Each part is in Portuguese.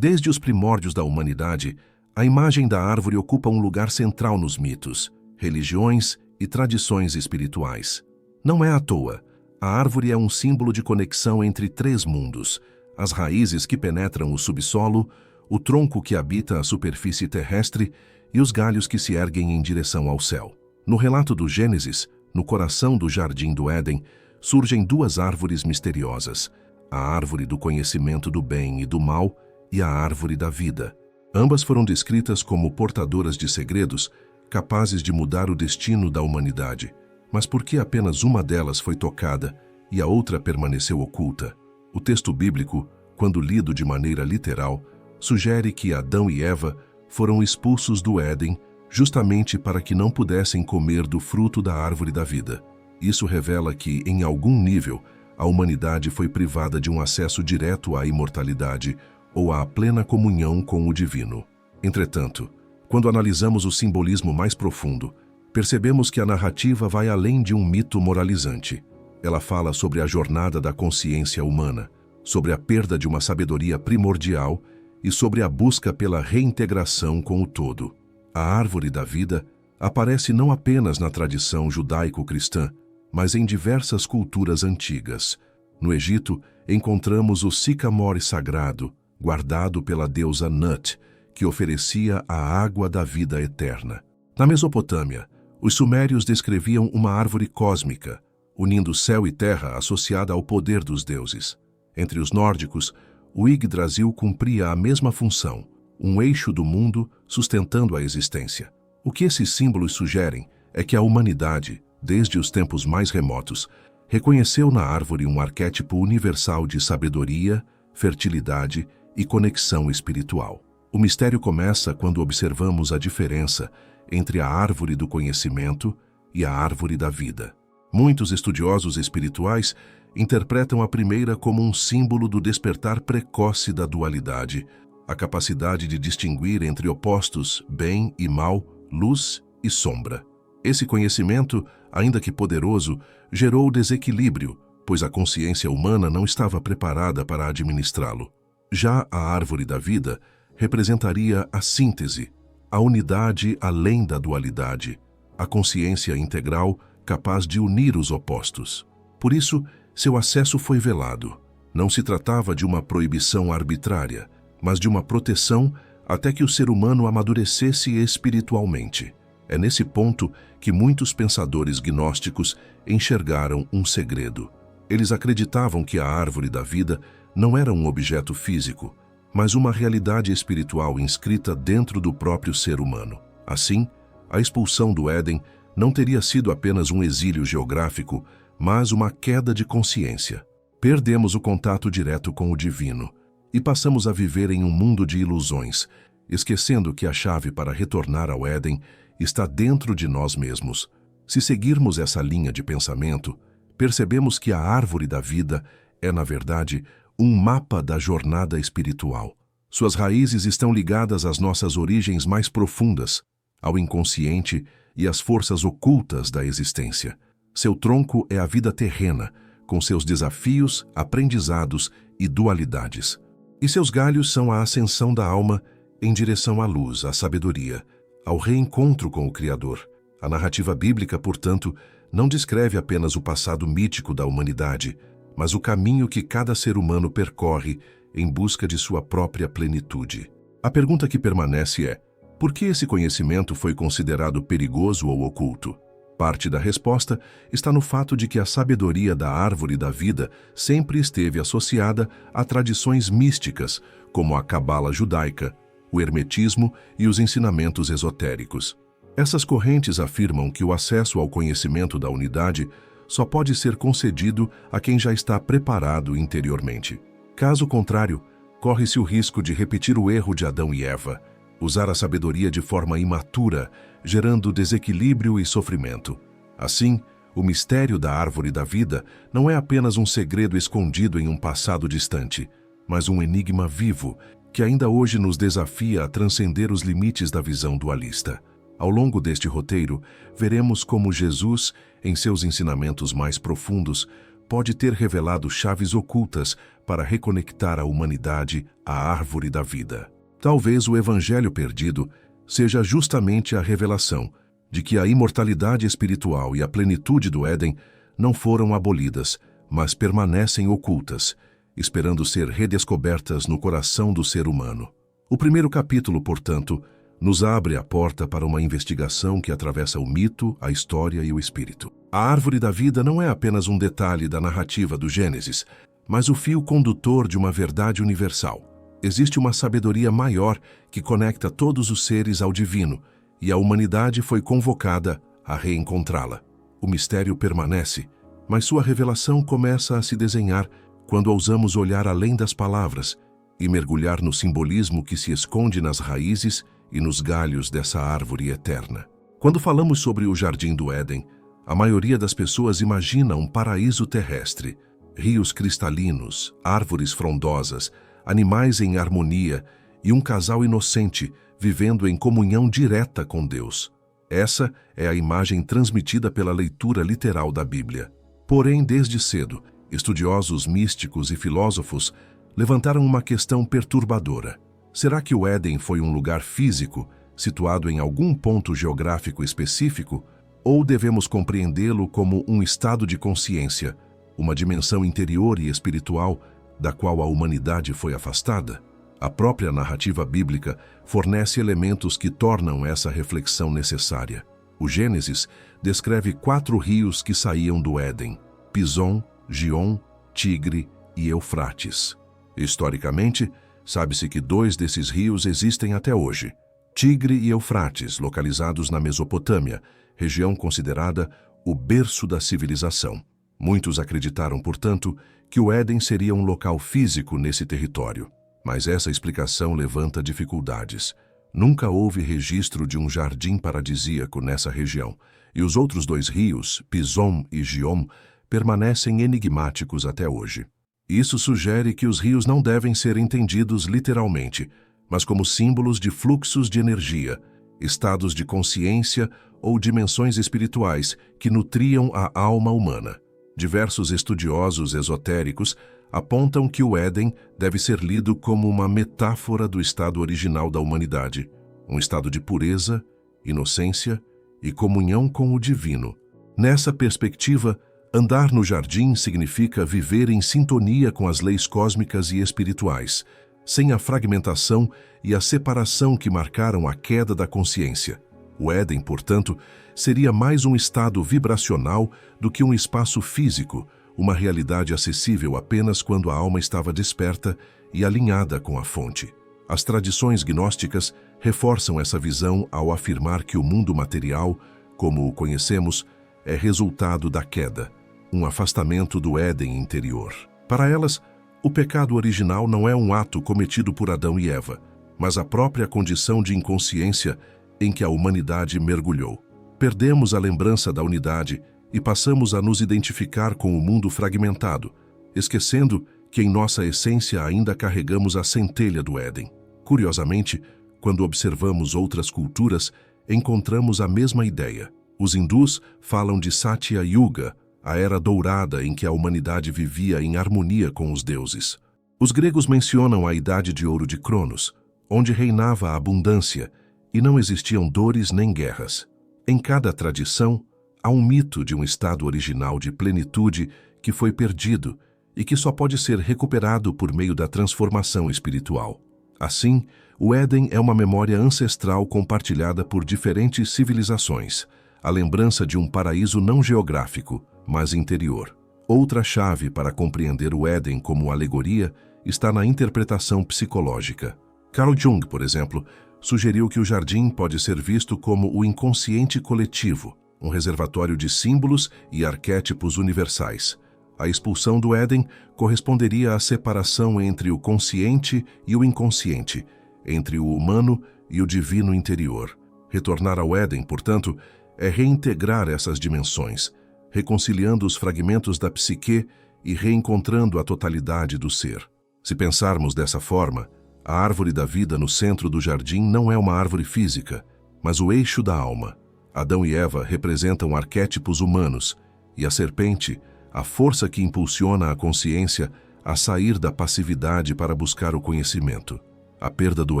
Desde os primórdios da humanidade, a imagem da árvore ocupa um lugar central nos mitos, religiões e tradições espirituais. Não é à toa. A árvore é um símbolo de conexão entre três mundos: as raízes que penetram o subsolo, o tronco que habita a superfície terrestre e os galhos que se erguem em direção ao céu. No relato do Gênesis, no coração do Jardim do Éden, surgem duas árvores misteriosas: a árvore do conhecimento do bem e do mal e a árvore da vida. Ambas foram descritas como portadoras de segredos capazes de mudar o destino da humanidade. Mas por que apenas uma delas foi tocada e a outra permaneceu oculta? O texto bíblico, quando lido de maneira literal, sugere que Adão e Eva foram expulsos do Éden justamente para que não pudessem comer do fruto da árvore da vida. Isso revela que, em algum nível, a humanidade foi privada de um acesso direto à imortalidade ou à plena comunhão com o divino. Entretanto, quando analisamos o simbolismo mais profundo, percebemos que a narrativa vai além de um mito moralizante. Ela fala sobre a jornada da consciência humana, sobre a perda de uma sabedoria primordial e sobre a busca pela reintegração com o todo. A árvore da vida aparece não apenas na tradição judaico-cristã, mas em diversas culturas antigas. No Egito, encontramos o sicamore sagrado, guardado pela deusa Nut, que oferecia a água da vida eterna. Na Mesopotâmia, os sumérios descreviam uma árvore cósmica, unindo céu e terra associada ao poder dos deuses. Entre os nórdicos, o Yggdrasil cumpria a mesma função, um eixo do mundo sustentando a existência. O que esses símbolos sugerem é que a humanidade, desde os tempos mais remotos, reconheceu na árvore um arquétipo universal de sabedoria, fertilidade e conexão espiritual. O mistério começa quando observamos a diferença entre a árvore do conhecimento e a árvore da vida. Muitos estudiosos espirituais interpretam a primeira como um símbolo do despertar precoce da dualidade, a capacidade de distinguir entre opostos, bem e mal, luz e sombra. Esse conhecimento, ainda que poderoso, gerou desequilíbrio, pois a consciência humana não estava preparada para administrá-lo. Já a árvore da vida representaria a síntese, a unidade além da dualidade, a consciência integral capaz de unir os opostos. Por isso, seu acesso foi velado. Não se tratava de uma proibição arbitrária, mas de uma proteção até que o ser humano amadurecesse espiritualmente. É nesse ponto que muitos pensadores gnósticos enxergaram um segredo. Eles acreditavam que a árvore da vida não era um objeto físico, mas uma realidade espiritual inscrita dentro do próprio ser humano. Assim, a expulsão do Éden não teria sido apenas um exílio geográfico, mas uma queda de consciência. Perdemos o contato direto com o divino e passamos a viver em um mundo de ilusões, esquecendo que a chave para retornar ao Éden está dentro de nós mesmos. Se seguirmos essa linha de pensamento, percebemos que a árvore da vida é, na verdade, um mapa da jornada espiritual. Suas raízes estão ligadas às nossas origens mais profundas, ao inconsciente e às forças ocultas da existência. Seu tronco é a vida terrena, com seus desafios, aprendizados e dualidades. E seus galhos são a ascensão da alma em direção à luz, à sabedoria, ao reencontro com o Criador. A narrativa bíblica, portanto, não descreve apenas o passado mítico da humanidade, mas o caminho que cada ser humano percorre em busca de sua própria plenitude. A pergunta que permanece é: por que esse conhecimento foi considerado perigoso ou oculto? Parte da resposta está no fato de que a sabedoria da árvore da vida sempre esteve associada a tradições místicas, como a cabala judaica, o hermetismo e os ensinamentos esotéricos. Essas correntes afirmam que o acesso ao conhecimento da unidade só pode ser concedido a quem já está preparado interiormente. Caso contrário, corre-se o risco de repetir o erro de Adão e Eva, usar a sabedoria de forma imatura, gerando desequilíbrio e sofrimento. Assim, o mistério da árvore da vida não é apenas um segredo escondido em um passado distante, mas um enigma vivo que ainda hoje nos desafia a transcender os limites da visão dualista. Ao longo deste roteiro, veremos como Jesus, em seus ensinamentos mais profundos, pode ter revelado chaves ocultas para reconectar a humanidade à árvore da vida. Talvez o evangelho perdido seja justamente a revelação de que a imortalidade espiritual e a plenitude do Éden não foram abolidas, mas permanecem ocultas, esperando ser redescobertas no coração do ser humano. O primeiro capítulo, portanto, nos abre a porta para uma investigação que atravessa o mito, a história e o espírito. A árvore da vida não é apenas um detalhe da narrativa do Gênesis, mas o fio condutor de uma verdade universal. Existe uma sabedoria maior que conecta todos os seres ao divino, e a humanidade foi convocada a reencontrá-la. O mistério permanece, mas sua revelação começa a se desenhar quando ousamos olhar além das palavras e mergulhar no simbolismo que se esconde nas raízes e nos galhos dessa árvore eterna. Quando falamos sobre o Jardim do Éden, a maioria das pessoas imagina um paraíso terrestre, rios cristalinos, árvores frondosas, animais em harmonia e um casal inocente vivendo em comunhão direta com Deus. Essa é a imagem transmitida pela leitura literal da Bíblia. Porém, desde cedo, estudiosos místicos e filósofos levantaram uma questão perturbadora. Será que o Éden foi um lugar físico, situado em algum ponto geográfico específico, ou devemos compreendê-lo como um estado de consciência, uma dimensão interior e espiritual da qual a humanidade foi afastada? A própria narrativa bíblica fornece elementos que tornam essa reflexão necessária. O Gênesis descreve 4 rios que saíam do Éden: Pison, Gion, Tigre e Eufrates. Historicamente, sabe-se que 2 desses rios existem até hoje: Tigre e Eufrates, localizados na Mesopotâmia, região considerada o berço da civilização. Muitos acreditaram, portanto, que o Éden seria um local físico nesse território. Mas essa explicação levanta dificuldades. Nunca houve registro de um jardim paradisíaco nessa região, e os outros 2 rios, Pison e Gion, permanecem enigmáticos até hoje. Isso sugere que os rios não devem ser entendidos literalmente, mas como símbolos de fluxos de energia, estados de consciência ou dimensões espirituais que nutriam a alma humana. Diversos estudiosos esotéricos apontam que o Éden deve ser lido como uma metáfora do estado original da humanidade, um estado de pureza, inocência e comunhão com o divino. Nessa perspectiva, andar no jardim significa viver em sintonia com as leis cósmicas e espirituais, sem a fragmentação e a separação que marcaram a queda da consciência. O Éden, portanto, seria mais um estado vibracional do que um espaço físico, uma realidade acessível apenas quando a alma estava desperta e alinhada com a fonte. As tradições gnósticas reforçam essa visão ao afirmar que o mundo material, como o conhecemos, é resultado da queda, um afastamento do Éden interior. Para elas, o pecado original não é um ato cometido por Adão e Eva, mas a própria condição de inconsciência em que a humanidade mergulhou. Perdemos a lembrança da unidade e passamos a nos identificar com o mundo fragmentado, esquecendo que em nossa essência ainda carregamos a centelha do Éden. Curiosamente, quando observamos outras culturas, encontramos a mesma ideia. Os hindus falam de Satya Yuga, a era dourada em que a humanidade vivia em harmonia com os deuses. Os gregos mencionam a idade de ouro de Cronos, onde reinava a abundância e não existiam dores nem guerras. Em cada tradição, há um mito de um estado original de plenitude que foi perdido e que só pode ser recuperado por meio da transformação espiritual. Assim, o Éden é uma memória ancestral compartilhada por diferentes civilizações, a lembrança de um paraíso não geográfico, mas interior. Outra chave para compreender o Éden como alegoria está na interpretação psicológica. Carl Jung, por exemplo, sugeriu que o jardim pode ser visto como o inconsciente coletivo, um reservatório de símbolos e arquétipos universais. A expulsão do Éden corresponderia à separação entre o consciente e o inconsciente, entre o humano e o divino interior. Retornar ao Éden, portanto, é reintegrar essas dimensões, reconciliando os fragmentos da psique e reencontrando a totalidade do ser. Se pensarmos dessa forma, a árvore da vida no centro do jardim não é uma árvore física, mas o eixo da alma. Adão e Eva representam arquétipos humanos, e a serpente, a força que impulsiona a consciência, a sair da passividade para buscar o conhecimento. A perda do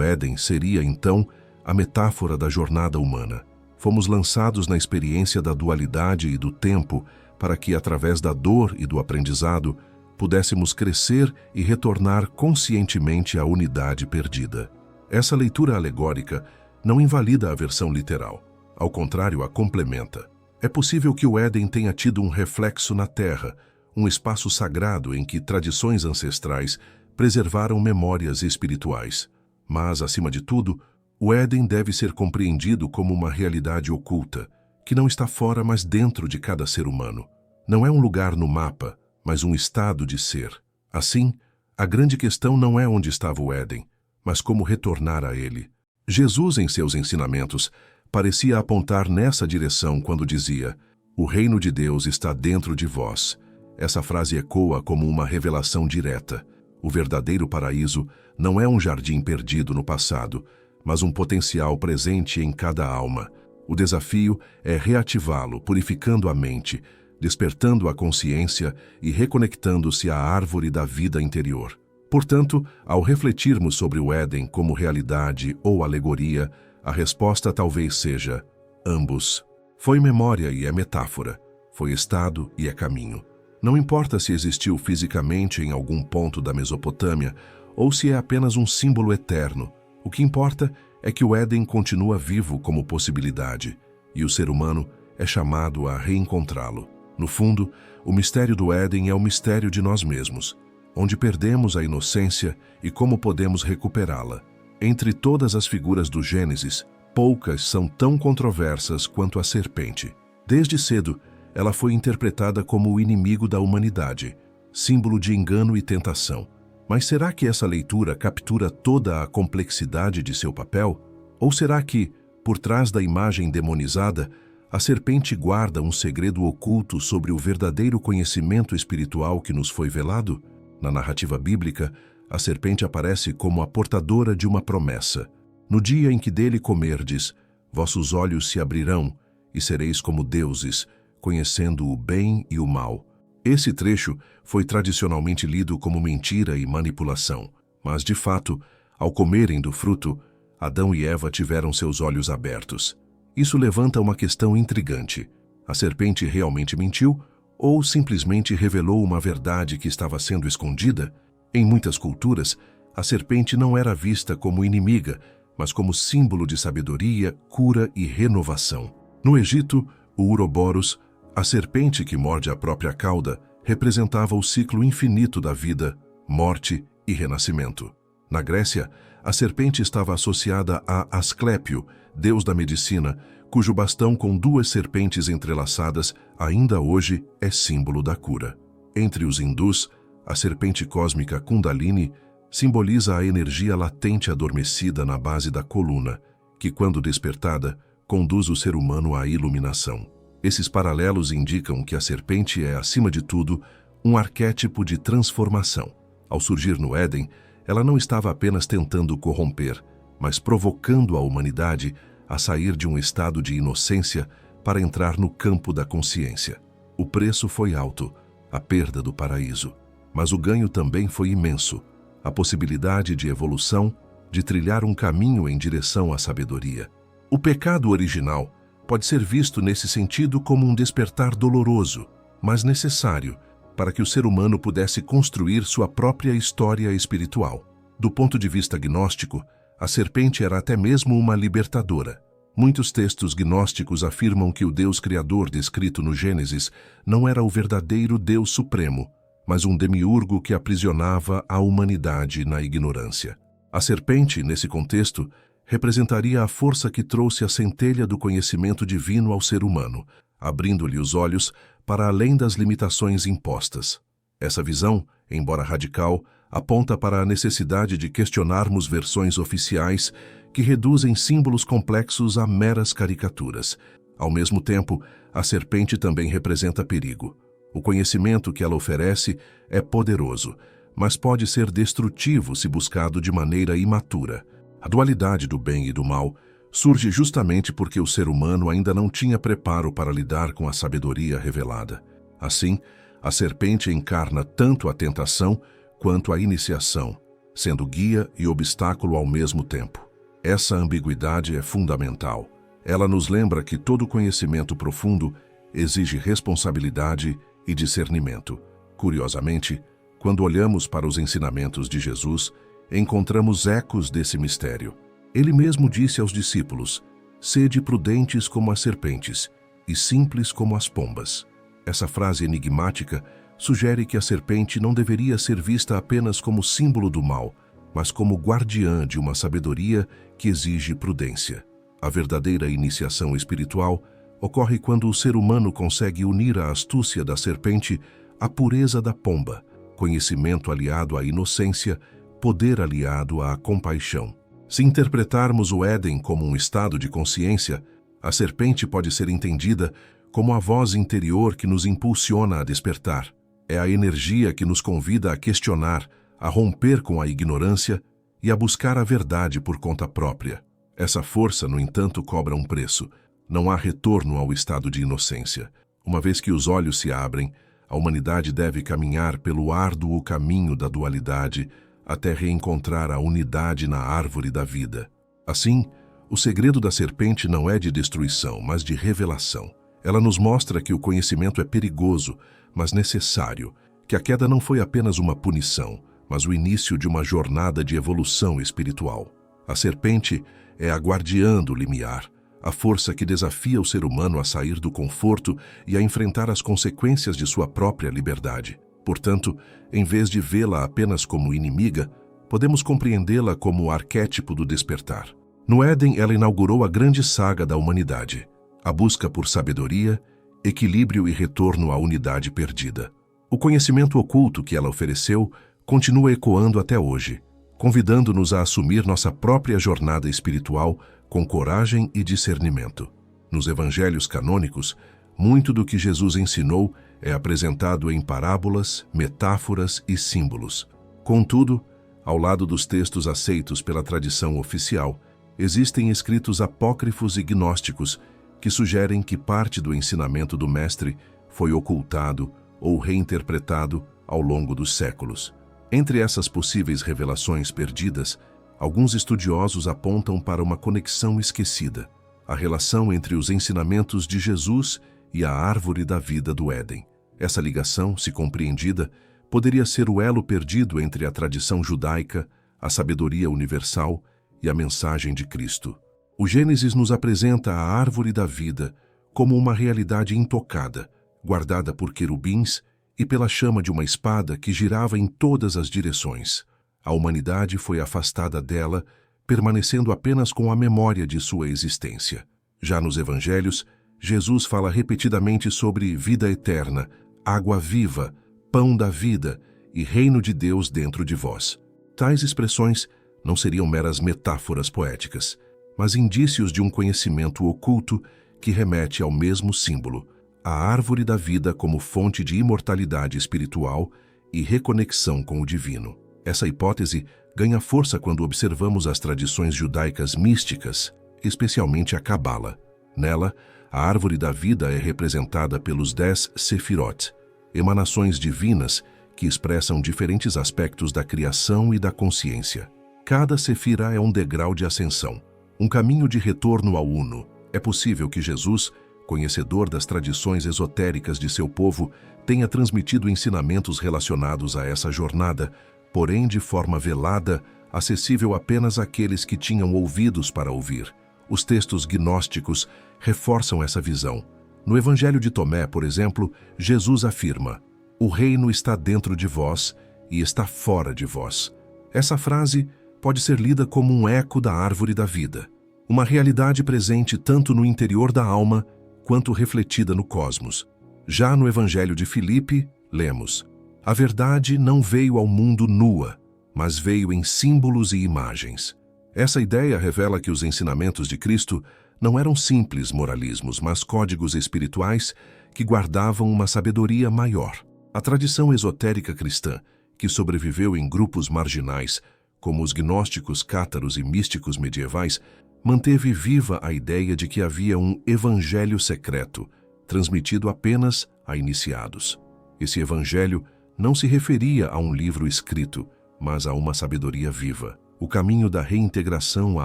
Éden seria, então, a metáfora da jornada humana. Fomos lançados na experiência da dualidade e do tempo para que, através da dor e do aprendizado, pudéssemos crescer e retornar conscientemente à unidade perdida. Essa leitura alegórica não invalida a versão literal. Ao contrário, a complementa. É possível que o Éden tenha tido um reflexo na Terra, um espaço sagrado em que tradições ancestrais preservaram memórias espirituais. Mas, acima de tudo, o Éden deve ser compreendido como uma realidade oculta, que não está fora, mas dentro de cada ser humano. Não é um lugar no mapa, mas um estado de ser. Assim, a grande questão não é onde estava o Éden, mas como retornar a ele. Jesus, em seus ensinamentos, parecia apontar nessa direção quando dizia: "O reino de Deus está dentro de vós." Essa frase ecoa como uma revelação direta. O verdadeiro paraíso não é um jardim perdido no passado, mas um potencial presente em cada alma. O desafio é reativá-lo, purificando a mente, despertando a consciência e reconectando-se à árvore da vida interior. Portanto, ao refletirmos sobre o Éden como realidade ou alegoria, a resposta talvez seja: ambos. Foi memória e é metáfora. Foi estado e é caminho. Não importa se existiu fisicamente em algum ponto da Mesopotâmia ou se é apenas um símbolo eterno. O que importa é que o Éden continua vivo como possibilidade e o ser humano é chamado a reencontrá-lo. No fundo, o mistério do Éden é o mistério de nós mesmos, onde perdemos a inocência e como podemos recuperá-la. Entre todas as figuras do Gênesis, poucas são tão controversas quanto a serpente. Desde cedo, ela foi interpretada como o inimigo da humanidade, símbolo de engano e tentação. Mas será que essa leitura captura toda a complexidade de seu papel? Ou será que, por trás da imagem demonizada, a serpente guarda um segredo oculto sobre o verdadeiro conhecimento espiritual que nos foi velado? Na narrativa bíblica, a serpente aparece como a portadora de uma promessa. No dia em que dele comerdes, vossos olhos se abrirão e sereis como deuses, conhecendo o bem e o mal. Esse trecho foi tradicionalmente lido como mentira e manipulação, mas de fato, ao comerem do fruto, Adão e Eva tiveram seus olhos abertos. Isso levanta uma questão intrigante. A serpente realmente mentiu ou simplesmente revelou uma verdade que estava sendo escondida? Em muitas culturas, a serpente não era vista como inimiga, mas como símbolo de sabedoria, cura e renovação. No Egito, o Uroboros, a serpente que morde a própria cauda, representava o ciclo infinito da vida, morte e renascimento. Na Grécia, a serpente estava associada a Asclépio, deus da medicina, cujo bastão com duas serpentes entrelaçadas ainda hoje é símbolo da cura. Entre os hindus, a serpente cósmica Kundalini simboliza a energia latente adormecida na base da coluna, que, quando despertada, conduz o ser humano à iluminação. Esses paralelos indicam que a serpente é, acima de tudo, um arquétipo de transformação. Ao surgir no Éden, ela não estava apenas tentando corromper, mas provocando a humanidade a sair de um estado de inocência para entrar no campo da consciência. O preço foi alto, a perda do paraíso, mas o ganho também foi imenso, a possibilidade de evolução, de trilhar um caminho em direção à sabedoria. O pecado original pode ser visto nesse sentido como um despertar doloroso, mas necessário, para que o ser humano pudesse construir sua própria história espiritual. Do ponto de vista gnóstico, a serpente era até mesmo uma libertadora. Muitos textos gnósticos afirmam que o Deus Criador descrito no Gênesis não era o verdadeiro Deus Supremo, mas um demiurgo que aprisionava a humanidade na ignorância. A serpente, nesse contexto, representaria a força que trouxe a centelha do conhecimento divino ao ser humano, abrindo-lhe os olhos para além das limitações impostas. Essa visão, embora radical, aponta para a necessidade de questionarmos versões oficiais que reduzem símbolos complexos a meras caricaturas. Ao mesmo tempo, a serpente também representa perigo. O conhecimento que ela oferece é poderoso, mas pode ser destrutivo se buscado de maneira imatura. A dualidade do bem e do mal surge justamente porque o ser humano ainda não tinha preparo para lidar com a sabedoria revelada. Assim, a serpente encarna tanto a tentação quanto à iniciação, sendo guia e obstáculo ao mesmo tempo. Essa ambiguidade é fundamental. Ela nos lembra que todo conhecimento profundo exige responsabilidade e discernimento. Curiosamente, quando olhamos para os ensinamentos de Jesus, encontramos ecos desse mistério. Ele mesmo disse aos discípulos: "Sede prudentes como as serpentes e simples como as pombas." Essa frase enigmática sugere que a serpente não deveria ser vista apenas como símbolo do mal, mas como guardiã de uma sabedoria que exige prudência. A verdadeira iniciação espiritual ocorre quando o ser humano consegue unir a astúcia da serpente à pureza da pomba, conhecimento aliado à inocência, poder aliado à compaixão. Se interpretarmos o Éden como um estado de consciência, a serpente pode ser entendida como a voz interior que nos impulsiona a despertar. É a energia que nos convida a questionar, a romper com a ignorância e a buscar a verdade por conta própria. Essa força, no entanto, cobra um preço. Não há retorno ao estado de inocência. Uma vez que os olhos se abrem, a humanidade deve caminhar pelo árduo caminho da dualidade até reencontrar a unidade na árvore da vida. Assim, o segredo da serpente não é de destruição, mas de revelação. Ela nos mostra que o conhecimento é perigoso, mas necessário, que a queda não foi apenas uma punição, mas o início de uma jornada de evolução espiritual. A serpente é a guardiã do limiar, a força que desafia o ser humano a sair do conforto e a enfrentar as consequências de sua própria liberdade. Portanto, em vez de vê-la apenas como inimiga, podemos compreendê-la como o arquétipo do despertar. No Éden, ela inaugurou a grande saga da humanidade, a busca por sabedoria, equilíbrio e retorno à unidade perdida. O conhecimento oculto que ela ofereceu continua ecoando até hoje, convidando-nos a assumir nossa própria jornada espiritual com coragem e discernimento. Nos evangelhos canônicos, muito do que Jesus ensinou é apresentado em parábolas, metáforas e símbolos. Contudo, ao lado dos textos aceitos pela tradição oficial, existem escritos apócrifos e gnósticos que sugerem que parte do ensinamento do Mestre foi ocultado ou reinterpretado ao longo dos séculos. Entre essas possíveis revelações perdidas, alguns estudiosos apontam para uma conexão esquecida, a relação entre os ensinamentos de Jesus e a árvore da vida do Éden. Essa ligação, se compreendida, poderia ser o elo perdido entre a tradição judaica, a sabedoria universal e a mensagem de Cristo. O Gênesis nos apresenta a árvore da vida como uma realidade intocada, guardada por querubins e pela chama de uma espada que girava em todas as direções. A humanidade foi afastada dela, permanecendo apenas com a memória de sua existência. Já nos evangelhos, Jesus fala repetidamente sobre vida eterna, água viva, pão da vida e reino de Deus dentro de vós. Tais expressões não seriam meras metáforas poéticas, mas indícios de um conhecimento oculto que remete ao mesmo símbolo, a árvore da vida como fonte de imortalidade espiritual e reconexão com o divino. Essa hipótese ganha força quando observamos as tradições judaicas místicas, especialmente a Cabala. Nela, a árvore da vida é representada pelos 10 Sefirot, emanações divinas que expressam diferentes aspectos da criação e da consciência. Cada Sefira é um degrau de ascensão, um caminho de retorno ao Uno. É possível que Jesus, conhecedor das tradições esotéricas de seu povo, tenha transmitido ensinamentos relacionados a essa jornada, porém de forma velada, acessível apenas àqueles que tinham ouvidos para ouvir. Os textos gnósticos reforçam essa visão. No Evangelho de Tomé, por exemplo, Jesus afirma: "O reino está dentro de vós e está fora de vós." Essa frase pode ser lida como um eco da árvore da vida, uma realidade presente tanto no interior da alma quanto refletida no cosmos. Já no Evangelho de Filipe, lemos: "A verdade não veio ao mundo nua, mas veio em símbolos e imagens." Essa ideia revela que os ensinamentos de Cristo não eram simples moralismos, mas códigos espirituais que guardavam uma sabedoria maior. A tradição esotérica cristã, que sobreviveu em grupos marginais, como os gnósticos, cátaros e místicos medievais, manteve viva a ideia de que havia um evangelho secreto, transmitido apenas a iniciados. Esse evangelho não se referia a um livro escrito, mas a uma sabedoria viva, o caminho da reintegração à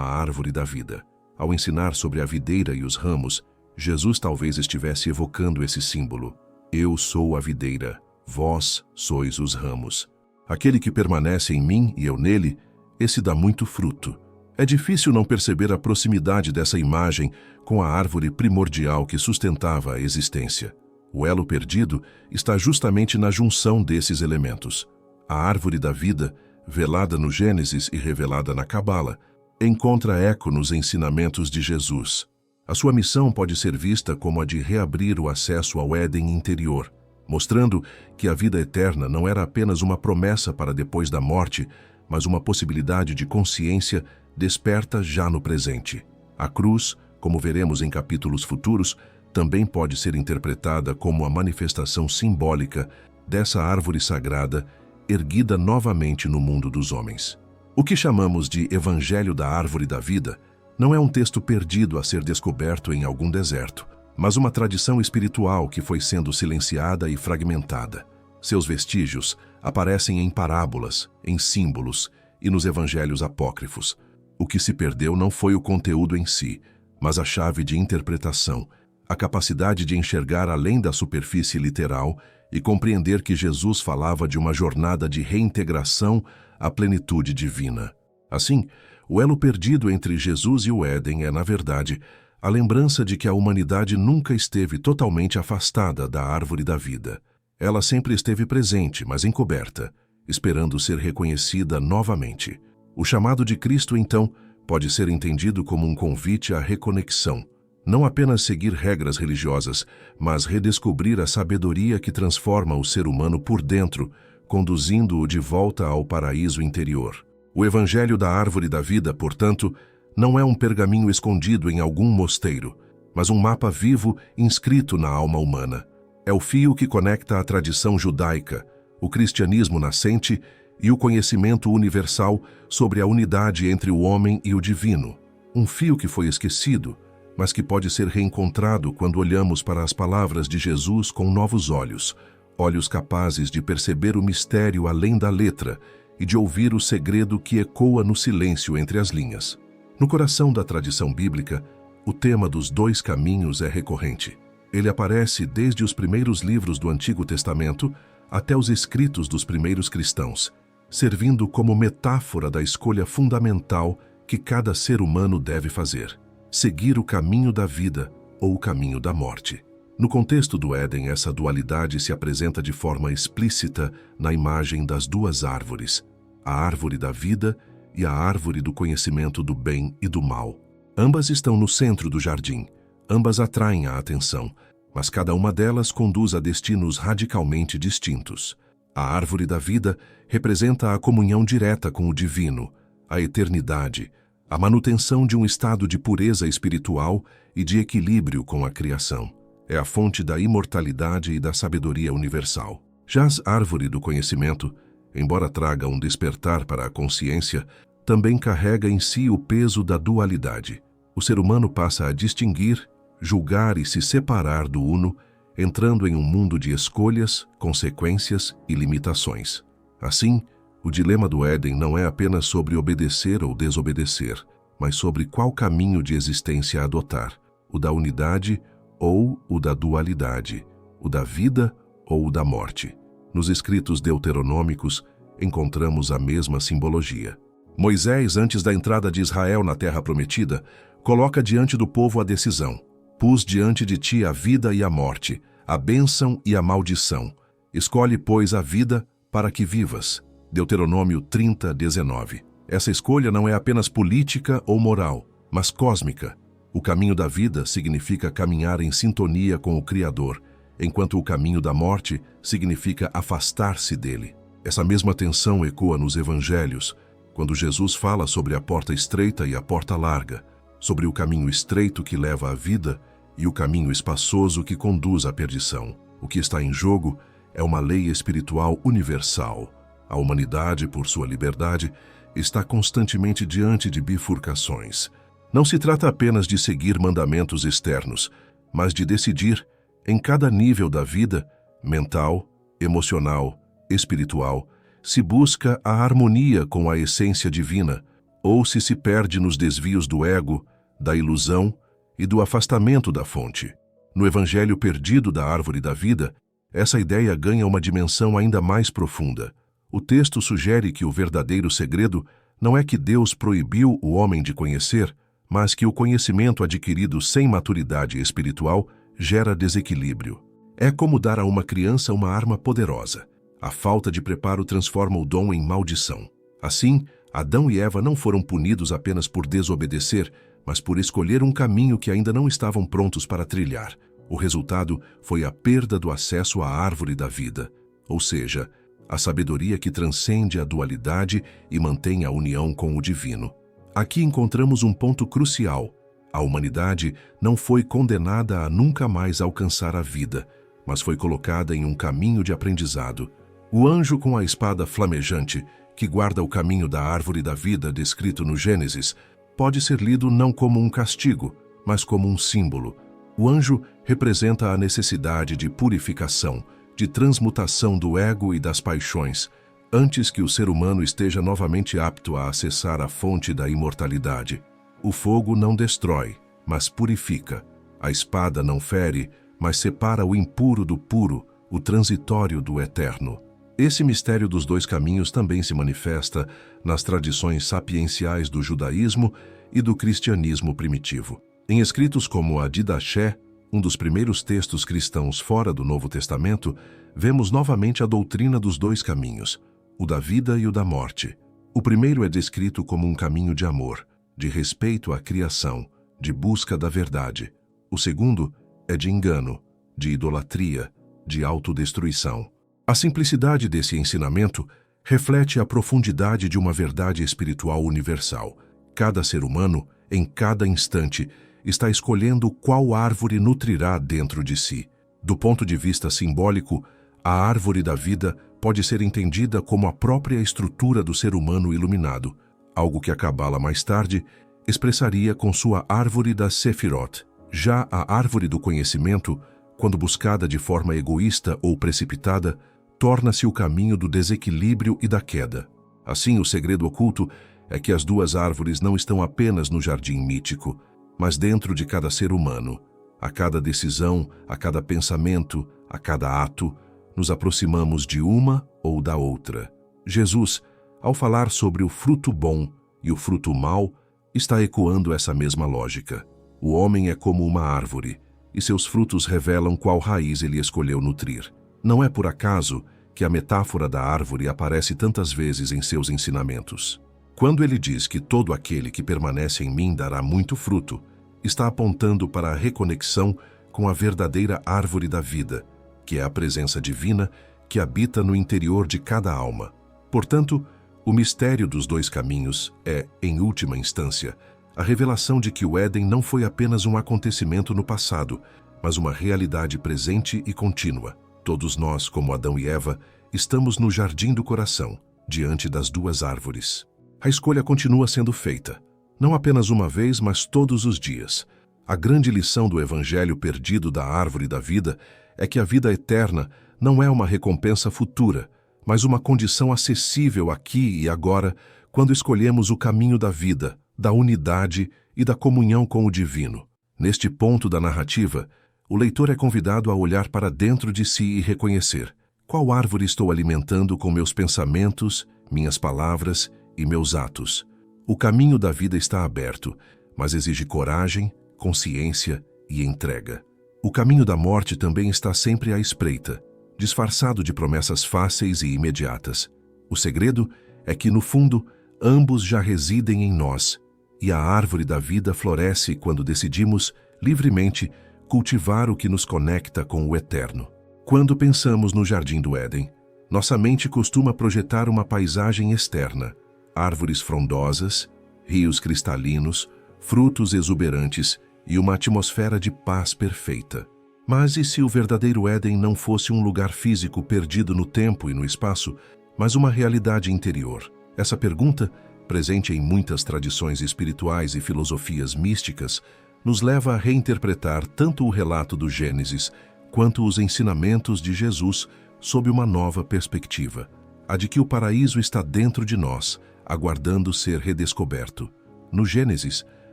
árvore da vida. Ao ensinar sobre a videira e os ramos, Jesus talvez estivesse evocando esse símbolo. Eu sou a videira, vós sois os ramos. Aquele que permanece em mim e eu nele, esse dá muito fruto. É difícil não perceber a proximidade dessa imagem com a árvore primordial que sustentava a existência. O elo perdido está justamente na junção desses elementos. A árvore da vida, velada no Gênesis e revelada na Cabala, encontra eco nos ensinamentos de Jesus. A sua missão pode ser vista como a de reabrir o acesso ao Éden interior, mostrando que a vida eterna não era apenas uma promessa para depois da morte, mas uma possibilidade de consciência desperta já no presente. A cruz, como veremos em capítulos futuros, também pode ser interpretada como a manifestação simbólica dessa árvore sagrada erguida novamente no mundo dos homens. O que chamamos de Evangelho da Árvore da Vida não é um texto perdido a ser descoberto em algum deserto, mas uma tradição espiritual que foi sendo silenciada e fragmentada. Seus vestígios aparecem em parábolas, em símbolos e nos evangelhos apócrifos. O que se perdeu não foi o conteúdo em si, mas a chave de interpretação, a capacidade de enxergar além da superfície literal e compreender que Jesus falava de uma jornada de reintegração à plenitude divina. Assim, o elo perdido entre Jesus e o Éden é, na verdade, a lembrança de que a humanidade nunca esteve totalmente afastada da árvore da vida. Ela sempre esteve presente, mas encoberta, esperando ser reconhecida novamente. O chamado de Cristo, então, pode ser entendido como um convite à reconexão. Não apenas seguir regras religiosas, mas redescobrir a sabedoria que transforma o ser humano por dentro, conduzindo-o de volta ao paraíso interior. O Evangelho da Árvore da Vida, portanto, não é um pergaminho escondido em algum mosteiro, mas um mapa vivo inscrito na alma humana. É o fio que conecta a tradição judaica, o cristianismo nascente e o conhecimento universal sobre a unidade entre o homem e o divino. Um fio que foi esquecido, mas que pode ser reencontrado quando olhamos para as palavras de Jesus com novos olhos, olhos capazes de perceber o mistério além da letra e de ouvir o segredo que ecoa no silêncio entre as linhas. No coração da tradição bíblica, o tema dos dois caminhos é recorrente. Ele aparece desde os primeiros livros do Antigo Testamento até os escritos dos primeiros cristãos, servindo como metáfora da escolha fundamental que cada ser humano deve fazer: seguir o caminho da vida ou o caminho da morte. No contexto do Éden, essa dualidade se apresenta de forma explícita na imagem das duas árvores, a árvore da vida e a árvore do conhecimento do bem e do mal. Ambas estão no centro do jardim, ambas atraem a atenção, mas cada uma delas conduz a destinos radicalmente distintos. A árvore da vida representa a comunhão direta com o divino, a eternidade, a manutenção de um estado de pureza espiritual e de equilíbrio com a criação. É a fonte da imortalidade e da sabedoria universal. Já a árvore do conhecimento, embora traga um despertar para a consciência, também carrega em si o peso da dualidade. O ser humano passa a distinguir, julgar e se separar do uno, entrando em um mundo de escolhas, consequências e limitações. Assim, o dilema do Éden não é apenas sobre obedecer ou desobedecer, mas sobre qual caminho de existência adotar: o da unidade ou o da dualidade, o da vida ou o da morte. Nos escritos deuteronômicos, encontramos a mesma simbologia. Moisés, antes da entrada de Israel na Terra Prometida, coloca diante do povo a decisão: pus diante de ti a vida e a morte, a bênção e a maldição. Escolhe, pois, a vida para que vivas. Deuteronômio 30:19. Essa escolha não é apenas política ou moral, mas cósmica. O caminho da vida significa caminhar em sintonia com o Criador, enquanto o caminho da morte significa afastar-se dele. Essa mesma tensão ecoa nos evangelhos, quando Jesus fala sobre a porta estreita e a porta larga, sobre o caminho estreito que leva à vida e o caminho espaçoso que conduz à perdição. O que está em jogo é uma lei espiritual universal. A humanidade, por sua liberdade, está constantemente diante de bifurcações. Não se trata apenas de seguir mandamentos externos, mas de decidir, em cada nível da vida, mental, emocional, espiritual, se busca a harmonia com a essência divina, ou se perde nos desvios do ego, da ilusão e do afastamento da fonte. No Evangelho perdido da Árvore da Vida, essa ideia ganha uma dimensão ainda mais profunda. O texto sugere que o verdadeiro segredo não é que Deus proibiu o homem de conhecer, mas que o conhecimento adquirido sem maturidade espiritual gera desequilíbrio. É como dar a uma criança uma arma poderosa. A falta de preparo transforma o dom em maldição. Assim, Adão e Eva não foram punidos apenas por desobedecer, mas por escolher um caminho que ainda não estavam prontos para trilhar. O resultado foi a perda do acesso à árvore da vida, ou seja, a sabedoria que transcende a dualidade e mantém a união com o divino. Aqui encontramos um ponto crucial. A humanidade não foi condenada a nunca mais alcançar a vida, mas foi colocada em um caminho de aprendizado. O anjo com a espada flamejante, que guarda o caminho da árvore da vida descrito no Gênesis, pode ser lido não como um castigo, mas como um símbolo. O anjo representa a necessidade de purificação, de transmutação do ego e das paixões, antes que o ser humano esteja novamente apto a acessar a fonte da imortalidade. O fogo não destrói, mas purifica. A espada não fere, mas separa o impuro do puro, o transitório do eterno. Esse mistério dos dois caminhos também se manifesta nas tradições sapienciais do judaísmo e do cristianismo primitivo. Em escritos como a Didaché, um dos primeiros textos cristãos fora do Novo Testamento, vemos novamente a doutrina dos dois caminhos, o da vida e o da morte. O primeiro é descrito como um caminho de amor, de respeito à criação, de busca da verdade. O segundo é de engano, de idolatria, de autodestruição. A simplicidade desse ensinamento reflete a profundidade de uma verdade espiritual universal. Cada ser humano, em cada instante, está escolhendo qual árvore nutrirá dentro de si. Do ponto de vista simbólico, a árvore da vida pode ser entendida como a própria estrutura do ser humano iluminado, algo que a Cabala mais tarde expressaria com sua árvore das Sefirot. Já a árvore do conhecimento, quando buscada de forma egoísta ou precipitada, torna-se o caminho do desequilíbrio e da queda. Assim, o segredo oculto é que as duas árvores não estão apenas no jardim mítico, mas dentro de cada ser humano. A cada decisão, a cada pensamento, a cada ato, nos aproximamos de uma ou da outra. Jesus, ao falar sobre o fruto bom e o fruto mau, está ecoando essa mesma lógica. O homem é como uma árvore, e seus frutos revelam qual raiz ele escolheu nutrir. Não é por acaso que a metáfora da árvore aparece tantas vezes em seus ensinamentos. Quando ele diz que todo aquele que permanece em mim dará muito fruto, está apontando para a reconexão com a verdadeira árvore da vida, que é a presença divina que habita no interior de cada alma. Portanto, o mistério dos dois caminhos é, em última instância, a revelação de que o Éden não foi apenas um acontecimento no passado, mas uma realidade presente e contínua. Todos nós, como Adão e Eva, estamos no jardim do coração, diante das duas árvores. A escolha continua sendo feita, não apenas uma vez, mas todos os dias. A grande lição do Evangelho perdido da árvore da vida é que a vida eterna não é uma recompensa futura, mas uma condição acessível aqui e agora, quando escolhemos o caminho da vida, da unidade e da comunhão com o divino. Neste ponto da narrativa, o leitor é convidado a olhar para dentro de si e reconhecer: qual árvore estou alimentando com meus pensamentos, minhas palavras e meus atos? O caminho da vida está aberto, mas exige coragem, consciência e entrega. O caminho da morte também está sempre à espreita, disfarçado de promessas fáceis e imediatas. O segredo é que, no fundo, ambos já residem em nós, e a árvore da vida floresce quando decidimos, livremente, cultivar o que nos conecta com o eterno. Quando pensamos no Jardim do Éden, nossa mente costuma projetar uma paisagem externa: árvores frondosas, rios cristalinos, frutos exuberantes e uma atmosfera de paz perfeita. Mas e se o verdadeiro Éden não fosse um lugar físico perdido no tempo e no espaço, mas uma realidade interior? Essa pergunta, presente em muitas tradições espirituais e filosofias místicas, nos leva a reinterpretar tanto o relato do Gênesis quanto os ensinamentos de Jesus sob uma nova perspectiva, a de que o paraíso está dentro de nós, aguardando ser redescoberto. No Gênesis,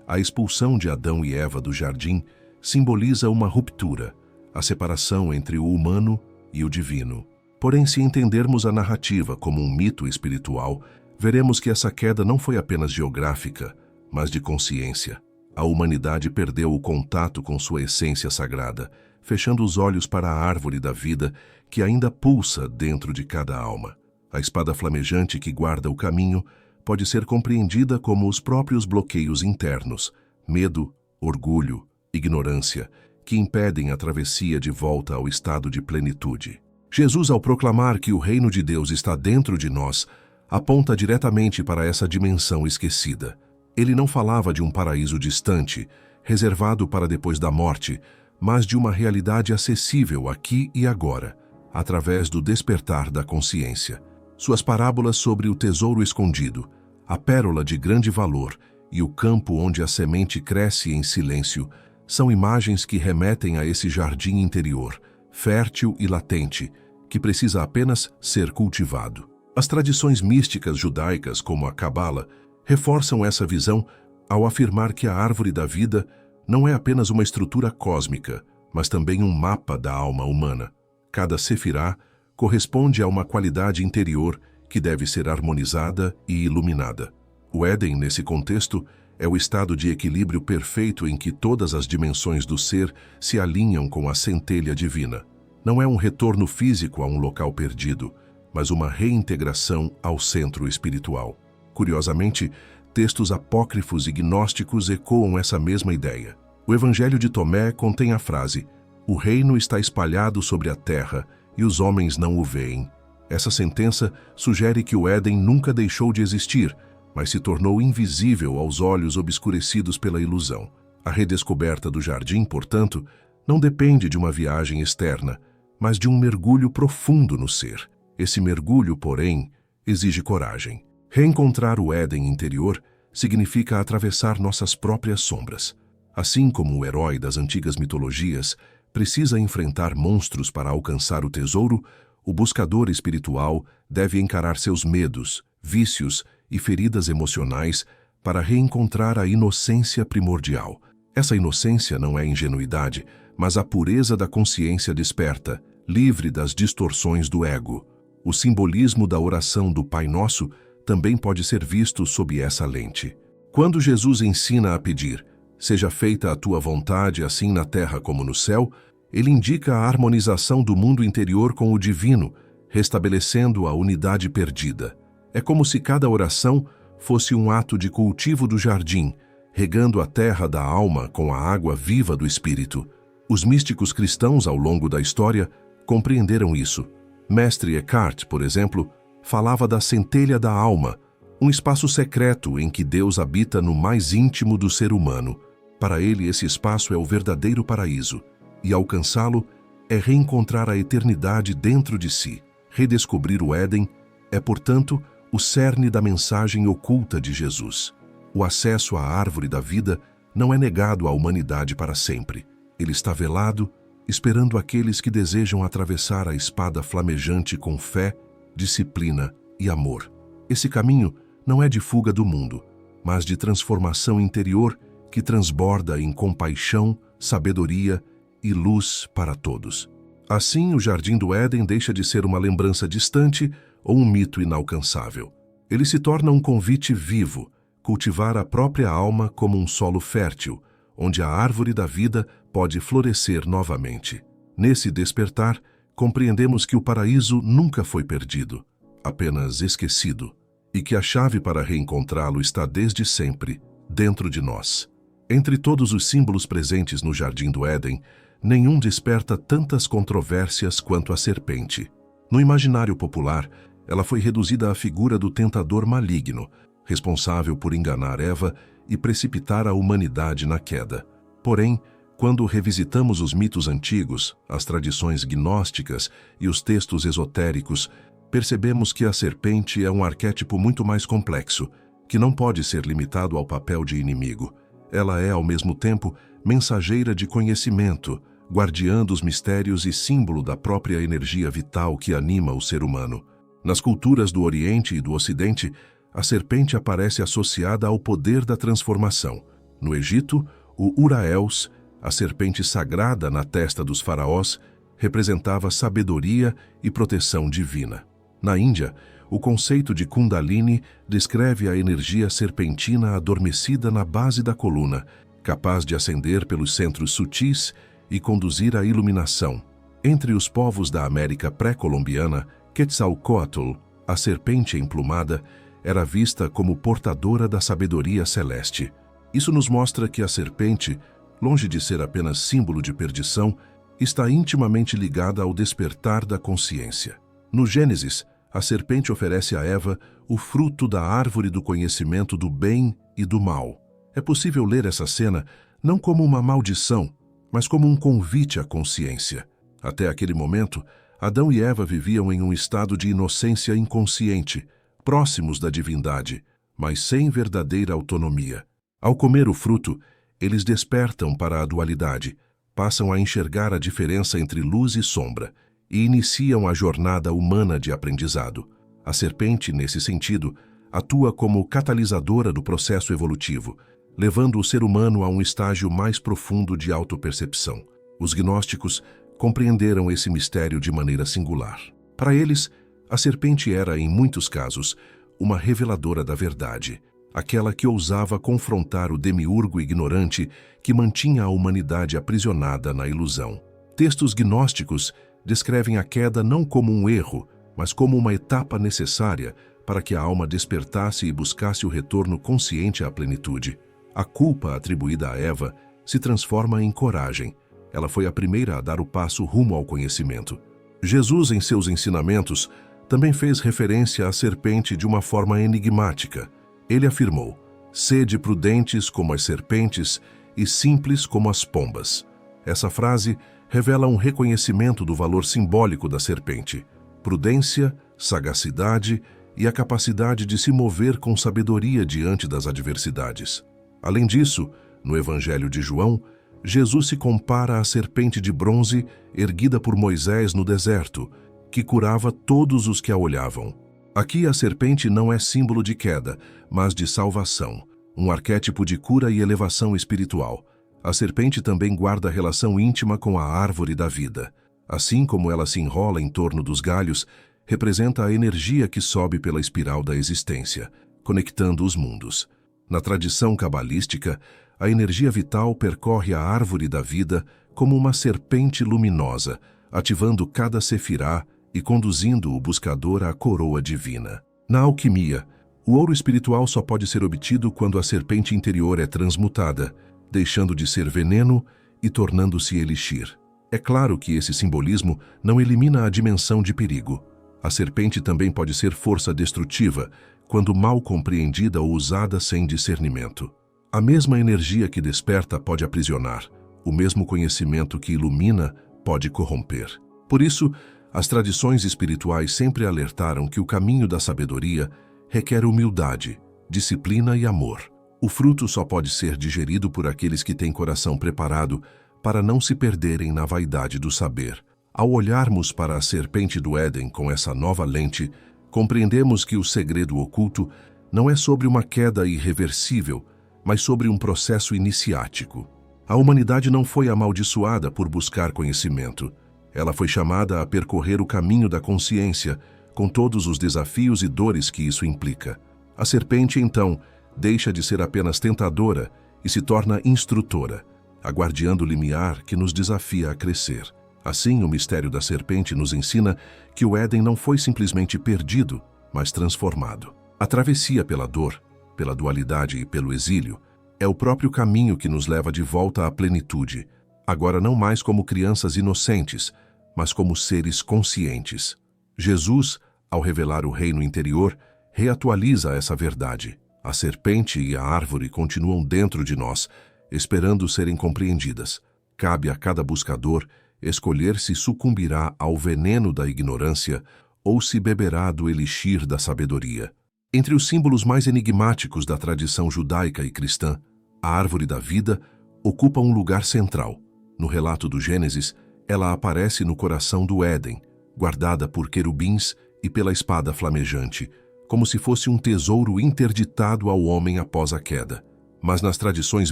a expulsão de Adão e Eva do jardim simboliza uma ruptura, a separação entre o humano e o divino. Porém, se entendermos a narrativa como um mito espiritual, veremos que essa queda não foi apenas geográfica, mas de consciência. A humanidade perdeu o contato com sua essência sagrada, fechando os olhos para a árvore da vida que ainda pulsa dentro de cada alma. A espada flamejante que guarda o caminho pode ser compreendida como os próprios bloqueios internos, medo, orgulho, ignorância, que impedem a travessia de volta ao estado de plenitude. Jesus, ao proclamar que o reino de Deus está dentro de nós, aponta diretamente para essa dimensão esquecida. Ele não falava de um paraíso distante, reservado para depois da morte, mas de uma realidade acessível aqui e agora, através do despertar da consciência. Suas parábolas sobre o tesouro escondido, a pérola de grande valor e o campo onde a semente cresce em silêncio são imagens que remetem a esse jardim interior, fértil e latente, que precisa apenas ser cultivado. As tradições místicas judaicas, como a Cabala, reforçam essa visão ao afirmar que a árvore da vida não é apenas uma estrutura cósmica, mas também um mapa da alma humana. Cada sefirá corresponde a uma qualidade interior que deve ser harmonizada e iluminada. O Éden, nesse contexto, é o estado de equilíbrio perfeito em que todas as dimensões do ser se alinham com a centelha divina. Não é um retorno físico a um local perdido, mas uma reintegração ao centro espiritual. Curiosamente, textos apócrifos e gnósticos ecoam essa mesma ideia. O Evangelho de Tomé contém a frase: "O reino está espalhado sobre a terra, e os homens não o veem." Essa sentença sugere que o Éden nunca deixou de existir, mas se tornou invisível aos olhos obscurecidos pela ilusão. A redescoberta do jardim, portanto, não depende de uma viagem externa, mas de um mergulho profundo no ser. Esse mergulho, porém, exige coragem. Reencontrar o Éden interior significa atravessar nossas próprias sombras. Assim como o herói das antigas mitologias precisa enfrentar monstros para alcançar o tesouro, o buscador espiritual deve encarar seus medos, vícios e feridas emocionais para reencontrar a inocência primordial. Essa inocência não é ingenuidade, mas a pureza da consciência desperta, livre das distorções do ego. O simbolismo da oração do Pai Nosso também pode ser visto sob essa lente. Quando Jesus ensina a pedir, "Seja feita a tua vontade, assim na terra como no céu", ele indica a harmonização do mundo interior com o divino, restabelecendo a unidade perdida. É como se cada oração fosse um ato de cultivo do jardim, regando a terra da alma com a água viva do espírito. Os místicos cristãos, ao longo da história, compreenderam isso. Mestre Eckhart, por exemplo, falava da centelha da alma, um espaço secreto em que Deus habita no mais íntimo do ser humano. Para ele, esse espaço é o verdadeiro paraíso, e alcançá-lo é reencontrar a eternidade dentro de si. Redescobrir o Éden é, portanto, o cerne da mensagem oculta de Jesus. O acesso à árvore da vida não é negado à humanidade para sempre. Ele está velado, esperando aqueles que desejam atravessar a espada flamejante com fé, disciplina e amor. Esse caminho não é de fuga do mundo, mas de transformação interior que transborda em compaixão, sabedoria e luz para todos. Assim, o Jardim do Éden deixa de ser uma lembrança distante ou um mito inalcançável. Ele se torna um convite vivo, cultivar a própria alma como um solo fértil, onde a árvore da vida pode florescer novamente. Nesse despertar, compreendemos que o paraíso nunca foi perdido, apenas esquecido, e que a chave para reencontrá-lo está desde sempre dentro de nós. Entre todos os símbolos presentes no Jardim do Éden, nenhum desperta tantas controvérsias quanto a serpente. No imaginário popular, ela foi reduzida à figura do tentador maligno, responsável por enganar Eva e precipitar a humanidade na queda. Porém, quando revisitamos os mitos antigos, as tradições gnósticas e os textos esotéricos, percebemos que a serpente é um arquétipo muito mais complexo, que não pode ser limitado ao papel de inimigo. Ela é, ao mesmo tempo, mensageira de conhecimento, guardiã dos mistérios e símbolo da própria energia vital que anima o ser humano. Nas culturas do Oriente e do Ocidente, a serpente aparece associada ao poder da transformação. No Egito, o Uraels, a serpente sagrada na testa dos faraós, representava sabedoria e proteção divina. Na Índia, o conceito de Kundalini descreve a energia serpentina adormecida na base da coluna, capaz de ascender pelos centros sutis e conduzir à iluminação. Entre os povos da América pré-colombiana, Quetzalcóatl, a serpente emplumada, era vista como portadora da sabedoria celeste. Isso nos mostra que a serpente, longe de ser apenas símbolo de perdição, está intimamente ligada ao despertar da consciência. No Gênesis, a serpente oferece a Eva o fruto da árvore do conhecimento do bem e do mal. É possível ler essa cena não como uma maldição, mas como um convite à consciência. Até aquele momento, Adão e Eva viviam em um estado de inocência inconsciente, próximos da divindade, mas sem verdadeira autonomia. Ao comer o fruto, eles despertam para a dualidade, passam a enxergar a diferença entre luz e sombra e iniciam a jornada humana de aprendizado. A serpente, nesse sentido, atua como catalisadora do processo evolutivo, levando o ser humano a um estágio mais profundo de autopercepção. Os gnósticos compreenderam esse mistério de maneira singular. Para eles, a serpente era, em muitos casos, uma reveladora da verdade, aquela que ousava confrontar o demiurgo ignorante que mantinha a humanidade aprisionada na ilusão. Textos gnósticos descrevem a queda não como um erro, mas como uma etapa necessária para que a alma despertasse e buscasse o retorno consciente à plenitude. A culpa atribuída a Eva se transforma em coragem. Ela foi a primeira a dar o passo rumo ao conhecimento. Jesus, em seus ensinamentos, também fez referência à serpente de uma forma enigmática. Ele afirmou: "Sede prudentes como as serpentes e simples como as pombas." Essa frase revela um reconhecimento do valor simbólico da serpente: prudência, sagacidade e a capacidade de se mover com sabedoria diante das adversidades. Além disso, no Evangelho de João, Jesus se compara à serpente de bronze erguida por Moisés no deserto, que curava todos os que a olhavam. Aqui a serpente não é símbolo de queda, mas de salvação, um arquétipo de cura e elevação espiritual. A serpente também guarda relação íntima com a árvore da vida. Assim como ela se enrola em torno dos galhos, representa a energia que sobe pela espiral da existência, conectando os mundos. Na tradição cabalística, a energia vital percorre a árvore da vida como uma serpente luminosa, ativando cada sefirá e conduzindo o buscador à coroa divina. Na alquimia, o ouro espiritual só pode ser obtido quando a serpente interior é transmutada, deixando de ser veneno e tornando-se elixir. É claro que esse simbolismo não elimina a dimensão de perigo. A serpente também pode ser força destrutiva, quando mal compreendida ou usada sem discernimento. A mesma energia que desperta pode aprisionar, o mesmo conhecimento que ilumina pode corromper. Por isso, as tradições espirituais sempre alertaram que o caminho da sabedoria requer humildade, disciplina e amor. O fruto só pode ser digerido por aqueles que têm coração preparado para não se perderem na vaidade do saber. Ao olharmos para a serpente do Éden com essa nova lente, compreendemos que o segredo oculto não é sobre uma queda irreversível, mas sobre um processo iniciático. A humanidade não foi amaldiçoada por buscar conhecimento. Ela foi chamada a percorrer o caminho da consciência, com todos os desafios e dores que isso implica. A serpente, então, deixa de ser apenas tentadora e se torna instrutora, a guardiã do limiar que nos desafia a crescer. Assim, o mistério da serpente nos ensina que o Éden não foi simplesmente perdido, mas transformado. A travessia pela dor, pela dualidade e pelo exílio é o próprio caminho que nos leva de volta à plenitude, agora não mais como crianças inocentes, mas como seres conscientes. Jesus, ao revelar o reino interior, reatualiza essa verdade. A serpente e a árvore continuam dentro de nós, esperando serem compreendidas. Cabe a cada buscador escolher se sucumbirá ao veneno da ignorância ou se beberá do elixir da sabedoria. Entre os símbolos mais enigmáticos da tradição judaica e cristã, a árvore da vida ocupa um lugar central. No relato do Gênesis, ela aparece no coração do Éden, guardada por querubins e pela espada flamejante, como se fosse um tesouro interditado ao homem após a queda. Mas nas tradições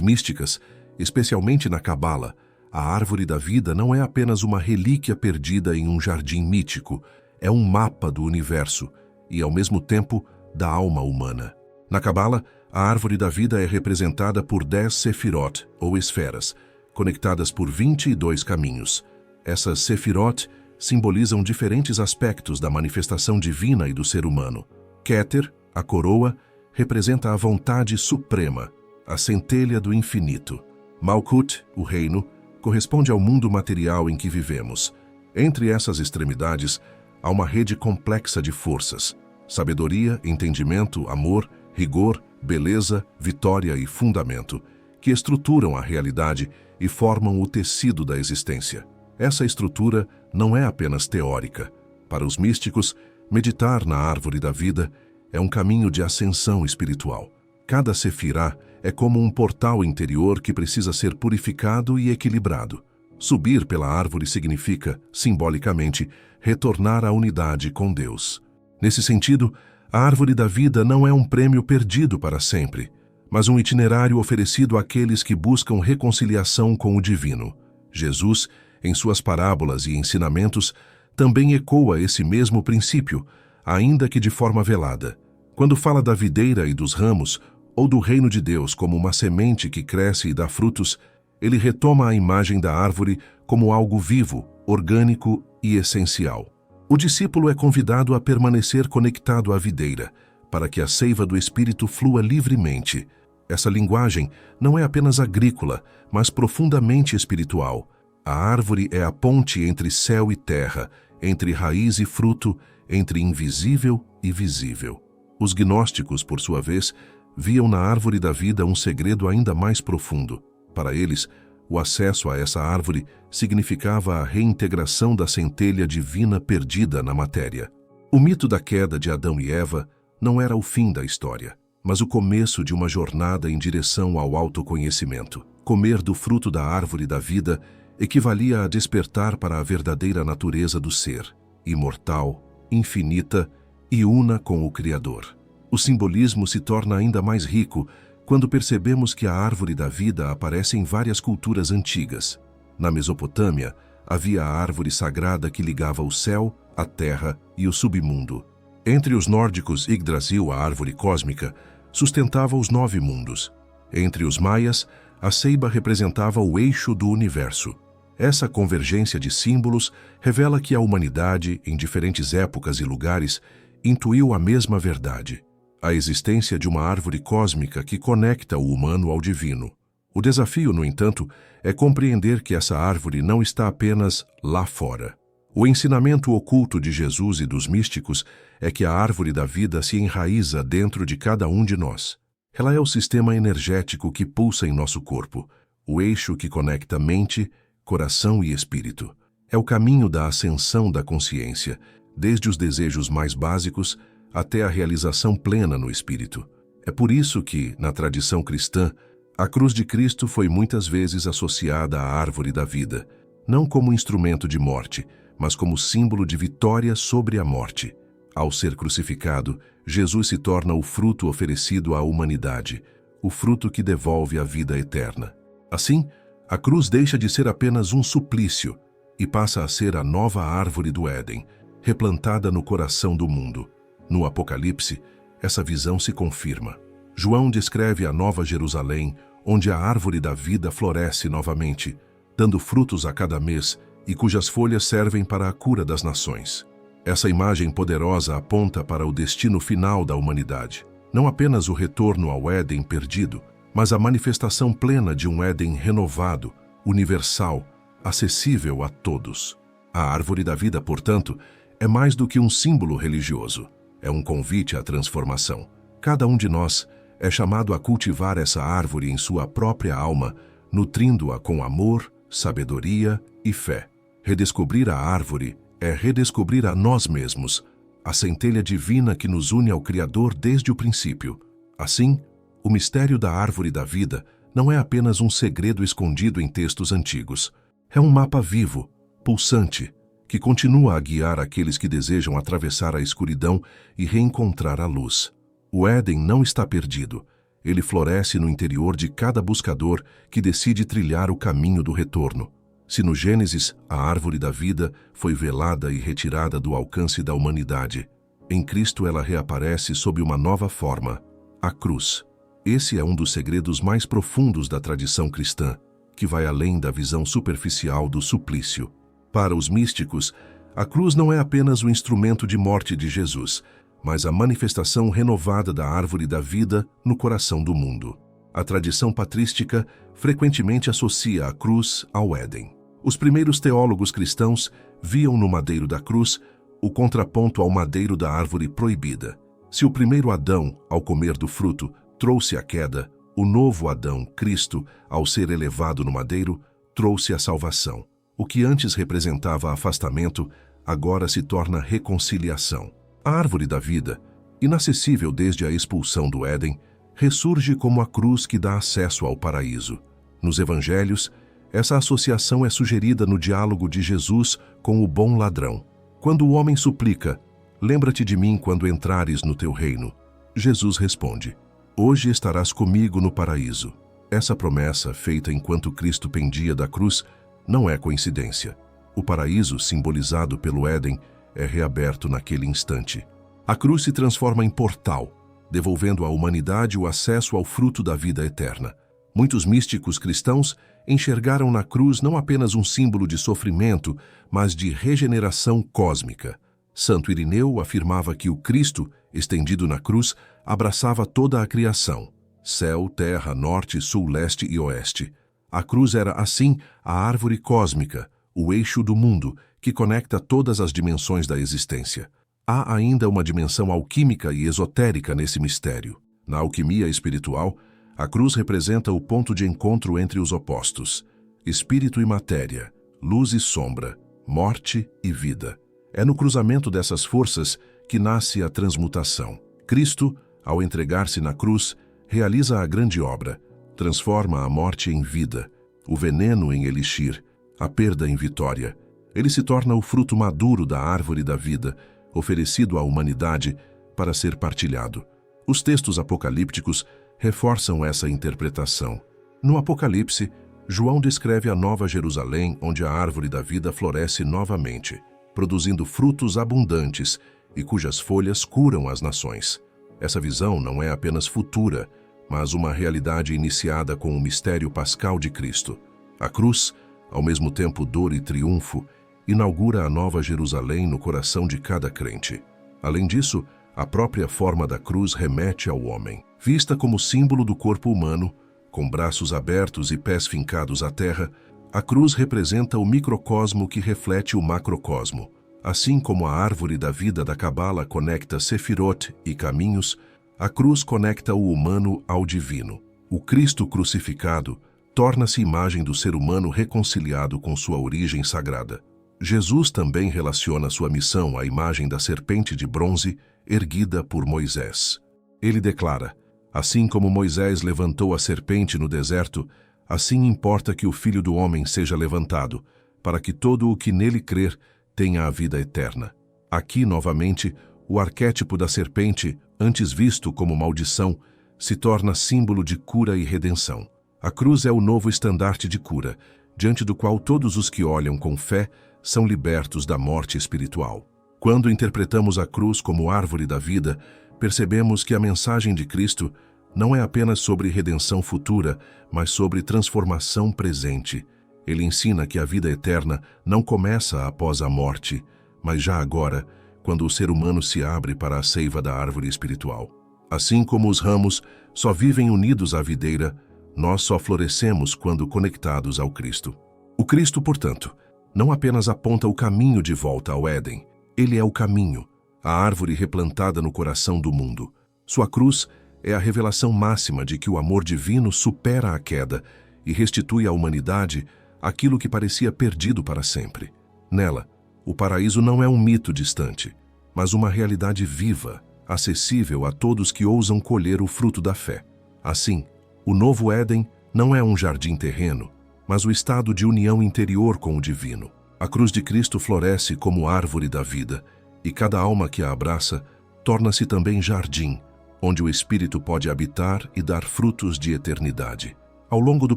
místicas, especialmente na Cabala, a árvore da vida não é apenas uma relíquia perdida em um jardim mítico, é um mapa do universo e, ao mesmo tempo, da alma humana. Na Cabala, a árvore da vida é representada por 10 sefirot, ou esferas, conectadas por 22 caminhos. Essas sefirot simbolizam diferentes aspectos da manifestação divina e do ser humano. Keter, a coroa, representa a vontade suprema, a centelha do infinito. Malkut, o reino, corresponde ao mundo material em que vivemos. Entre essas extremidades, há uma rede complexa de forças: sabedoria, entendimento, amor, rigor, beleza, vitória e fundamento, que estruturam a realidade e formam o tecido da existência. Essa estrutura não é apenas teórica. Para os místicos, meditar na árvore da vida é um caminho de ascensão espiritual. Cada sefirá é como um portal interior que precisa ser purificado e equilibrado. Subir pela árvore significa, simbolicamente, retornar à unidade com Deus. Nesse sentido, a árvore da vida não é um prêmio perdido para sempre, mas um itinerário oferecido àqueles que buscam reconciliação com o divino. Jesus, em suas parábolas e ensinamentos, também ecoa esse mesmo princípio, ainda que de forma velada. Quando fala da videira e dos ramos, ou do reino de Deus como uma semente que cresce e dá frutos, ele retoma a imagem da árvore como algo vivo, orgânico e essencial. O discípulo é convidado a permanecer conectado à videira, para que a seiva do Espírito flua livremente. Essa linguagem não é apenas agrícola, mas profundamente espiritual. A árvore é a ponte entre céu e terra, entre raiz e fruto, entre invisível e visível. Os gnósticos, por sua vez, viam na árvore da vida um segredo ainda mais profundo. Para eles, o acesso a essa árvore significava a reintegração da centelha divina perdida na matéria. O mito da queda de Adão e Eva não era o fim da história, mas o começo de uma jornada em direção ao autoconhecimento. Comer do fruto da árvore da vida equivalia a despertar para a verdadeira natureza do ser, imortal, infinita e una com o Criador. O simbolismo se torna ainda mais rico quando percebemos que a árvore da vida aparece em várias culturas antigas. Na Mesopotâmia, havia a árvore sagrada que ligava o céu, a terra e o submundo. Entre os nórdicos, Yggdrasil, a árvore cósmica, sustentava os 9 mundos. Entre os maias, a ceiba representava o eixo do universo. Essa convergência de símbolos revela que a humanidade, em diferentes épocas e lugares, intuiu a mesma verdade: a existência de uma árvore cósmica que conecta o humano ao divino. O desafio, no entanto, é compreender que essa árvore não está apenas lá fora. O ensinamento oculto de Jesus e dos místicos é que a árvore da vida se enraiza dentro de cada um de nós. Ela é o sistema energético que pulsa em nosso corpo, o eixo que conecta mente, coração e espírito. É o caminho da ascensão da consciência, desde os desejos mais básicos até a realização plena no espírito. É por isso que, na tradição cristã, a cruz de Cristo foi muitas vezes associada à árvore da vida, não como instrumento de morte, mas como símbolo de vitória sobre a morte. Ao ser crucificado, Jesus se torna o fruto oferecido à humanidade, o fruto que devolve a vida eterna. Assim, a cruz deixa de ser apenas um suplício e passa a ser a nova árvore do Éden, replantada no coração do mundo. No Apocalipse, essa visão se confirma. João descreve a Nova Jerusalém, onde a árvore da vida floresce novamente, dando frutos a cada mês e cujas folhas servem para a cura das nações. Essa imagem poderosa aponta para o destino final da humanidade. Não apenas o retorno ao Éden perdido, mas a manifestação plena de um Éden renovado, universal, acessível a todos. A árvore da vida, portanto, é mais do que um símbolo religioso. É um convite à transformação. Cada um de nós é chamado a cultivar essa árvore em sua própria alma, nutrindo-a com amor, sabedoria e fé. Redescobrir a árvore é redescobrir a nós mesmos, a centelha divina que nos une ao Criador desde o princípio. Assim, o mistério da árvore da vida não é apenas um segredo escondido em textos antigos. É um mapa vivo, pulsante, que continua a guiar aqueles que desejam atravessar a escuridão e reencontrar a luz. O Éden não está perdido. Ele floresce no interior de cada buscador que decide trilhar o caminho do retorno. Se no Gênesis a árvore da vida foi velada e retirada do alcance da humanidade, em Cristo ela reaparece sob uma nova forma, a cruz. Esse é um dos segredos mais profundos da tradição cristã, que vai além da visão superficial do suplício. Para os místicos, a cruz não é apenas o instrumento de morte de Jesus, mas a manifestação renovada da árvore da vida no coração do mundo. A tradição patrística frequentemente associa a cruz ao Éden. Os primeiros teólogos cristãos viam no madeiro da cruz o contraponto ao madeiro da árvore proibida. Se o primeiro Adão, ao comer do fruto, trouxe a queda, o novo Adão, Cristo, ao ser elevado no madeiro, trouxe a salvação. O que antes representava afastamento, agora se torna reconciliação. A árvore da vida, inacessível desde a expulsão do Éden, ressurge como a cruz que dá acesso ao paraíso. Nos evangelhos, essa associação é sugerida no diálogo de Jesus com o bom ladrão. Quando o homem suplica, "Lembra-te de mim quando entrares no teu reino", Jesus responde, "Hoje estarás comigo no paraíso." Essa promessa, feita enquanto Cristo pendia da cruz, não é coincidência. O paraíso, simbolizado pelo Éden, é reaberto naquele instante. A cruz se transforma em portal, devolvendo à humanidade o acesso ao fruto da vida eterna. Muitos místicos cristãos enxergaram na cruz não apenas um símbolo de sofrimento, mas de regeneração cósmica. Santo Irineu afirmava que o Cristo, estendido na cruz, abraçava toda a criação: céu, terra, norte, sul, leste e oeste. A cruz era, assim, a árvore cósmica, o eixo do mundo, que conecta todas as dimensões da existência. Há ainda uma dimensão alquímica e esotérica nesse mistério. Na alquimia espiritual, a cruz representa o ponto de encontro entre os opostos: espírito e matéria, luz e sombra, morte e vida. É no cruzamento dessas forças que nasce a transmutação. Cristo, ao entregar-se na cruz, realiza a grande obra, transforma a morte em vida, o veneno em elixir, a perda em vitória. Ele se torna o fruto maduro da árvore da vida, oferecido à humanidade para ser partilhado. Os textos apocalípticos reforçam essa interpretação. No Apocalipse, João descreve a Nova Jerusalém, onde a árvore da vida floresce novamente, produzindo frutos abundantes e cujas folhas curam as nações. Essa visão não é apenas futura, mas uma realidade iniciada com o mistério pascal de Cristo. A cruz, ao mesmo tempo dor e triunfo, inaugura a Nova Jerusalém no coração de cada crente. Além disso, a própria forma da cruz remete ao homem. Vista como símbolo do corpo humano, com braços abertos e pés fincados à terra, a cruz representa o microcosmo que reflete o macrocosmo. Assim como a árvore da vida da Cabala conecta Sefirot e caminhos, a cruz conecta o humano ao divino. O Cristo crucificado torna-se imagem do ser humano reconciliado com sua origem sagrada. Jesus também relaciona sua missão à imagem da serpente de bronze erguida por Moisés. Ele declara: "Assim como Moisés levantou a serpente no deserto, assim importa que o Filho do Homem seja levantado, para que todo o que nele crer tenha a vida eterna." Aqui, novamente, o arquétipo da serpente, antes visto como maldição, se torna símbolo de cura e redenção. A cruz é o novo estandarte de cura, diante do qual todos os que olham com fé são libertos da morte espiritual. Quando interpretamos a cruz como árvore da vida, percebemos que a mensagem de Cristo não é apenas sobre redenção futura, mas sobre transformação presente. Ele ensina que a vida eterna não começa após a morte, mas já agora, quando o ser humano se abre para a seiva da árvore espiritual. Assim como os ramos só vivem unidos à videira, nós só florescemos quando conectados ao Cristo. O Cristo, portanto, não apenas aponta o caminho de volta ao Éden, ele é o caminho, a árvore replantada no coração do mundo. Sua cruz é a revelação máxima de que o amor divino supera a queda e restitui à humanidade aquilo que parecia perdido para sempre. Nela, o paraíso não é um mito distante, mas uma realidade viva, acessível a todos que ousam colher o fruto da fé. Assim, o novo Éden não é um jardim terreno, mas o estado de união interior com o divino. A cruz de Cristo floresce como árvore da vida, e cada alma que a abraça torna-se também jardim, onde o Espírito pode habitar e dar frutos de eternidade. Ao longo do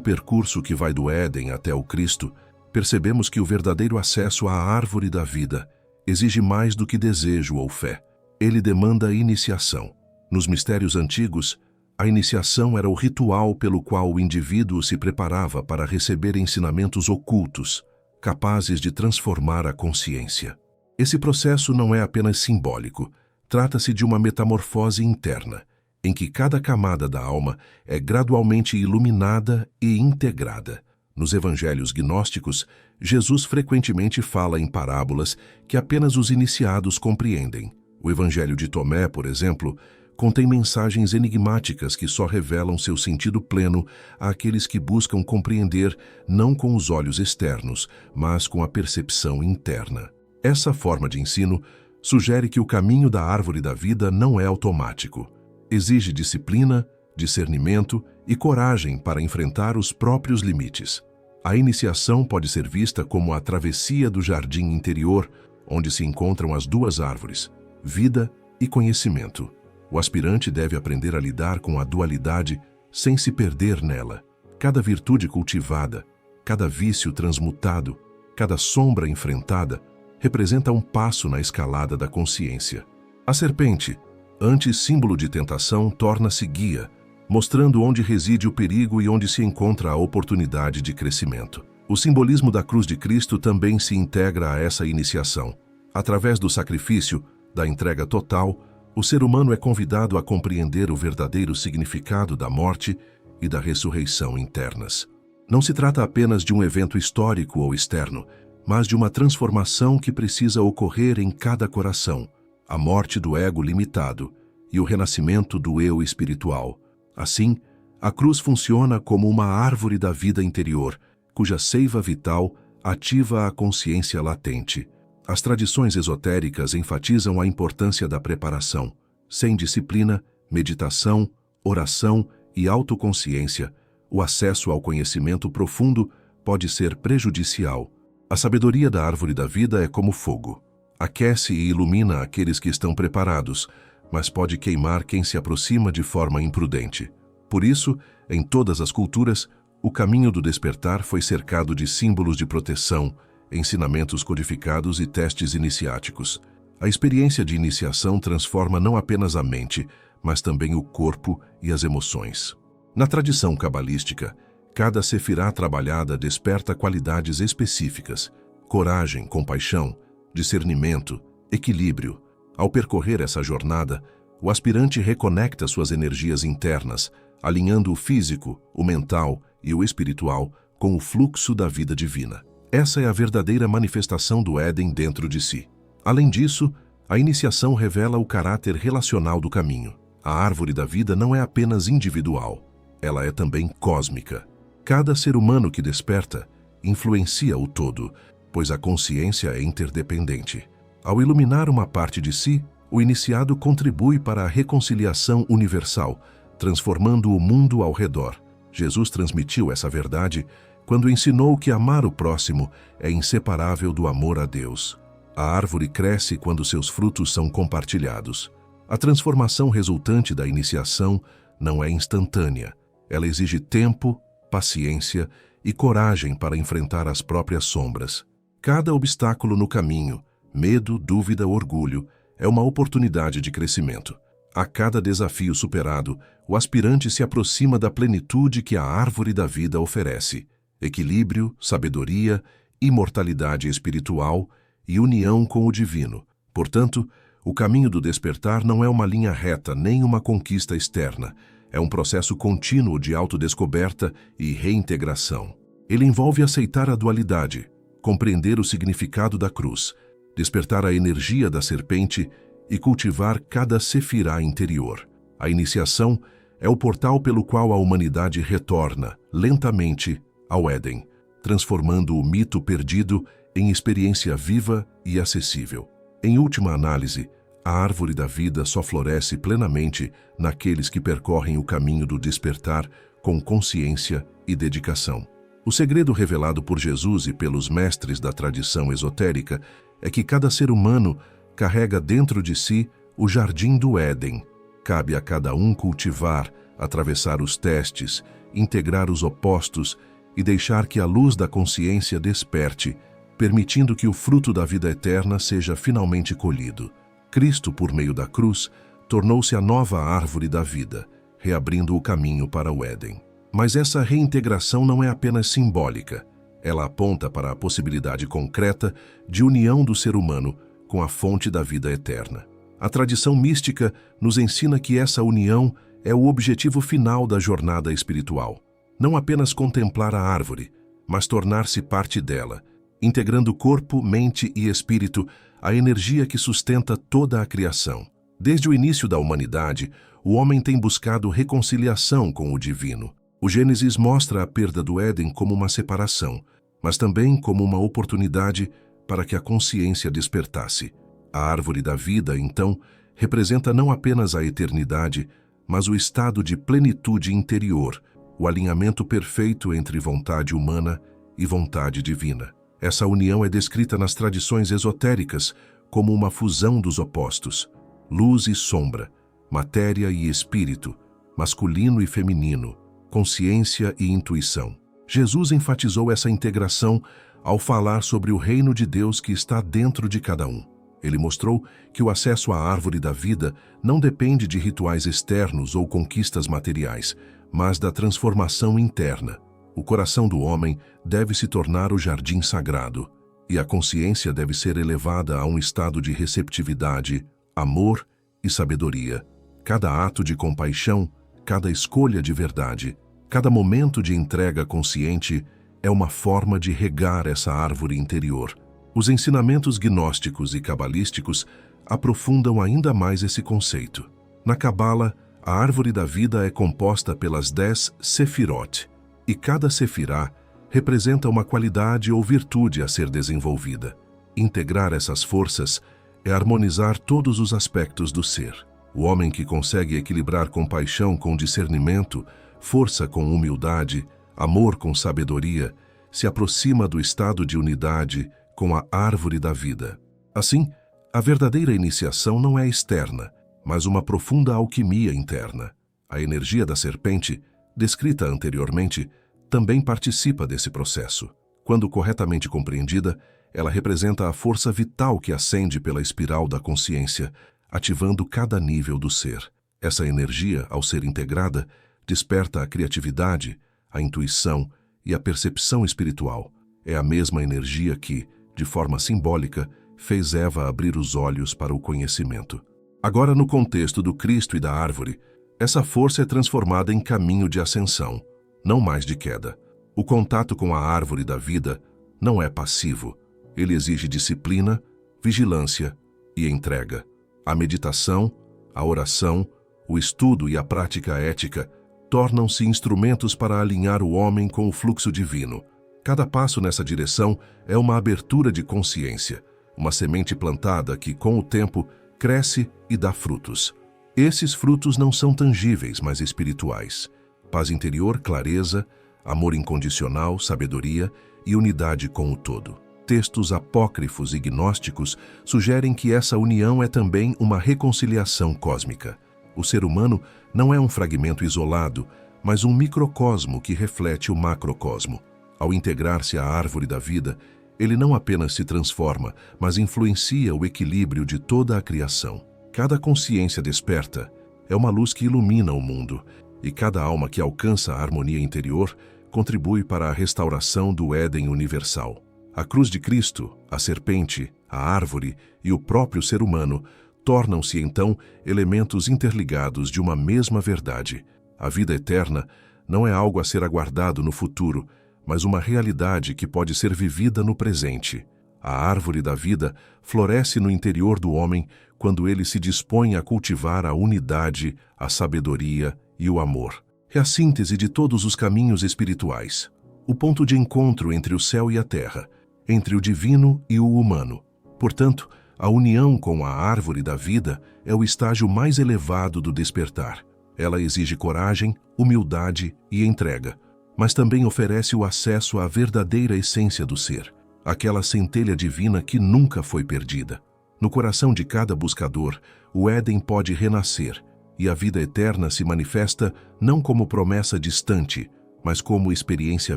percurso que vai do Éden até o Cristo, percebemos que o verdadeiro acesso à árvore da vida exige mais do que desejo ou fé. Ele demanda iniciação. Nos mistérios antigos, a iniciação era o ritual pelo qual o indivíduo se preparava para receber ensinamentos ocultos, capazes de transformar a consciência. Esse processo não é apenas simbólico, trata-se de uma metamorfose interna, em que cada camada da alma é gradualmente iluminada e integrada. Nos evangelhos gnósticos, Jesus frequentemente fala em parábolas que apenas os iniciados compreendem. O evangelho de Tomé, por exemplo, contém mensagens enigmáticas que só revelam seu sentido pleno àqueles que buscam compreender não com os olhos externos, mas com a percepção interna. Essa forma de ensino sugere que o caminho da árvore da vida não é automático. Exige disciplina, discernimento e coragem para enfrentar os próprios limites. A iniciação pode ser vista como a travessia do jardim interior, onde se encontram as duas árvores, vida e conhecimento. O aspirante deve aprender a lidar com a dualidade sem se perder nela. Cada virtude cultivada, cada vício transmutado, cada sombra enfrentada, representa um passo na escalada da consciência. A serpente, antes símbolo de tentação, torna-se guia, mostrando onde reside o perigo e onde se encontra a oportunidade de crescimento. O simbolismo da cruz de Cristo também se integra a essa iniciação. Através do sacrifício, da entrega total, o ser humano é convidado a compreender o verdadeiro significado da morte e da ressurreição internas. Não se trata apenas de um evento histórico ou externo, mas de uma transformação que precisa ocorrer em cada coração, a morte do ego limitado e o renascimento do eu espiritual. Assim, a cruz funciona como uma árvore da vida interior, cuja seiva vital ativa a consciência latente. As tradições esotéricas enfatizam a importância da preparação. Sem disciplina, meditação, oração e autoconsciência, o acesso ao conhecimento profundo pode ser prejudicial. A sabedoria da árvore da vida é como fogo. Aquece e ilumina aqueles que estão preparados, mas pode queimar quem se aproxima de forma imprudente. Por isso, em todas as culturas, o caminho do despertar foi cercado de símbolos de proteção, ensinamentos codificados e testes iniciáticos. A experiência de iniciação transforma não apenas a mente, mas também o corpo e as emoções. Na tradição cabalística, cada sefirá trabalhada desperta qualidades específicas: coragem, compaixão, discernimento, equilíbrio. Ao percorrer essa jornada, o aspirante reconecta suas energias internas, alinhando o físico, o mental e o espiritual com o fluxo da vida divina. Essa é a verdadeira manifestação do Éden dentro de si. Além disso, a iniciação revela o caráter relacional do caminho. A árvore da vida não é apenas individual, ela é também cósmica. Cada ser humano que desperta influencia o todo, pois a consciência é interdependente. Ao iluminar uma parte de si, o iniciado contribui para a reconciliação universal, transformando o mundo ao redor. Jesus transmitiu essa verdade quando ensinou que amar o próximo é inseparável do amor a Deus. A árvore cresce quando seus frutos são compartilhados. A transformação resultante da iniciação não é instantânea. Ela exige tempo, paciência e coragem para enfrentar as próprias sombras. Cada obstáculo no caminho, medo, dúvida, orgulho, é uma oportunidade de crescimento. A cada desafio superado, o aspirante se aproxima da plenitude que a árvore da vida oferece: equilíbrio, sabedoria, imortalidade espiritual e união com o divino. Portanto, o caminho do despertar não é uma linha reta nem uma conquista externa. É um processo contínuo de autodescoberta e reintegração. Ele envolve aceitar a dualidade, compreender o significado da cruz, despertar a energia da serpente e cultivar cada sefirá interior. A iniciação é o portal pelo qual a humanidade retorna, lentamente, ao Éden, transformando o mito perdido em experiência viva e acessível. Em última análise, a árvore da vida só floresce plenamente naqueles que percorrem o caminho do despertar com consciência e dedicação. O segredo revelado por Jesus e pelos mestres da tradição esotérica é que cada ser humano carrega dentro de si o jardim do Éden. Cabe a cada um cultivar, atravessar os testes, integrar os opostos e deixar que a luz da consciência desperte, permitindo que o fruto da vida eterna seja finalmente colhido. Cristo, por meio da cruz, tornou-se a nova árvore da vida, reabrindo o caminho para o Éden. Mas essa reintegração não é apenas simbólica. Ela aponta para a possibilidade concreta de união do ser humano com a fonte da vida eterna. A tradição mística nos ensina que essa união é o objetivo final da jornada espiritual. Não apenas contemplar a árvore, mas tornar-se parte dela, integrando corpo, mente e espírito à energia que sustenta toda a criação. Desde o início da humanidade, o homem tem buscado reconciliação com o divino. O Gênesis mostra a perda do Éden como uma separação, mas também como uma oportunidade para que a consciência despertasse. A árvore da vida, então, representa não apenas a eternidade, mas o estado de plenitude interior, o alinhamento perfeito entre vontade humana e vontade divina. Essa união é descrita nas tradições esotéricas como uma fusão dos opostos, luz e sombra, matéria e espírito, masculino e feminino, consciência e intuição. Jesus enfatizou essa integração ao falar sobre o reino de Deus que está dentro de cada um. Ele mostrou que o acesso à árvore da vida não depende de rituais externos ou conquistas materiais, mas da transformação interna. O coração do homem deve se tornar o jardim sagrado, e a consciência deve ser elevada a um estado de receptividade, amor e sabedoria. Cada ato de compaixão, cada escolha de verdade, cada momento de entrega consciente é uma forma de regar essa árvore interior. Os ensinamentos gnósticos e cabalísticos aprofundam ainda mais esse conceito. Na Cabala, a árvore da vida é composta pelas 10 Sefirot, e cada Sefirá representa uma qualidade ou virtude a ser desenvolvida. Integrar essas forças é harmonizar todos os aspectos do ser. O homem que consegue equilibrar compaixão com discernimento, força com humildade, amor com sabedoria, se aproxima do estado de unidade com a árvore da vida. Assim, a verdadeira iniciação não é externa, mas uma profunda alquimia interna. A energia da serpente, descrita anteriormente, também participa desse processo. Quando corretamente compreendida, ela representa a força vital que ascende pela espiral da consciência, ativando cada nível do ser. Essa energia, ao ser integrada, desperta a criatividade, a intuição e a percepção espiritual. É a mesma energia que, de forma simbólica, fez Eva abrir os olhos para o conhecimento. Agora, no contexto do Cristo e da árvore, essa força é transformada em caminho de ascensão, não mais de queda. O contato com a árvore da vida não é passivo. Ele exige disciplina, vigilância e entrega. A meditação, a oração, o estudo e a prática ética tornam-se instrumentos para alinhar o homem com o fluxo divino. Cada passo nessa direção é uma abertura de consciência, uma semente plantada que, com o tempo, cresce e dá frutos. Esses frutos não são tangíveis, mas espirituais. Paz interior, clareza, amor incondicional, sabedoria e unidade com o todo. Textos apócrifos e gnósticos sugerem que essa união é também uma reconciliação cósmica. O ser humano não é um fragmento isolado, mas um microcosmo que reflete o macrocosmo. Ao integrar-se à árvore da vida, ele não apenas se transforma, mas influencia o equilíbrio de toda a criação. Cada consciência desperta é uma luz que ilumina o mundo, e cada alma que alcança a harmonia interior contribui para a restauração do Éden universal. A cruz de Cristo, a serpente, a árvore e o próprio ser humano tornam-se então elementos interligados de uma mesma verdade. A vida eterna não é algo a ser aguardado no futuro, mas uma realidade que pode ser vivida no presente. A árvore da vida floresce no interior do homem quando ele se dispõe a cultivar a unidade, a sabedoria e o amor. É a síntese de todos os caminhos espirituais, o ponto de encontro entre o céu e a terra, entre o divino e o humano. Portanto, a união com a árvore da vida é o estágio mais elevado do despertar. Ela exige coragem, humildade e entrega, mas também oferece o acesso à verdadeira essência do ser, aquela centelha divina que nunca foi perdida. No coração de cada buscador, o Éden pode renascer, e a vida eterna se manifesta não como promessa distante, mas como experiência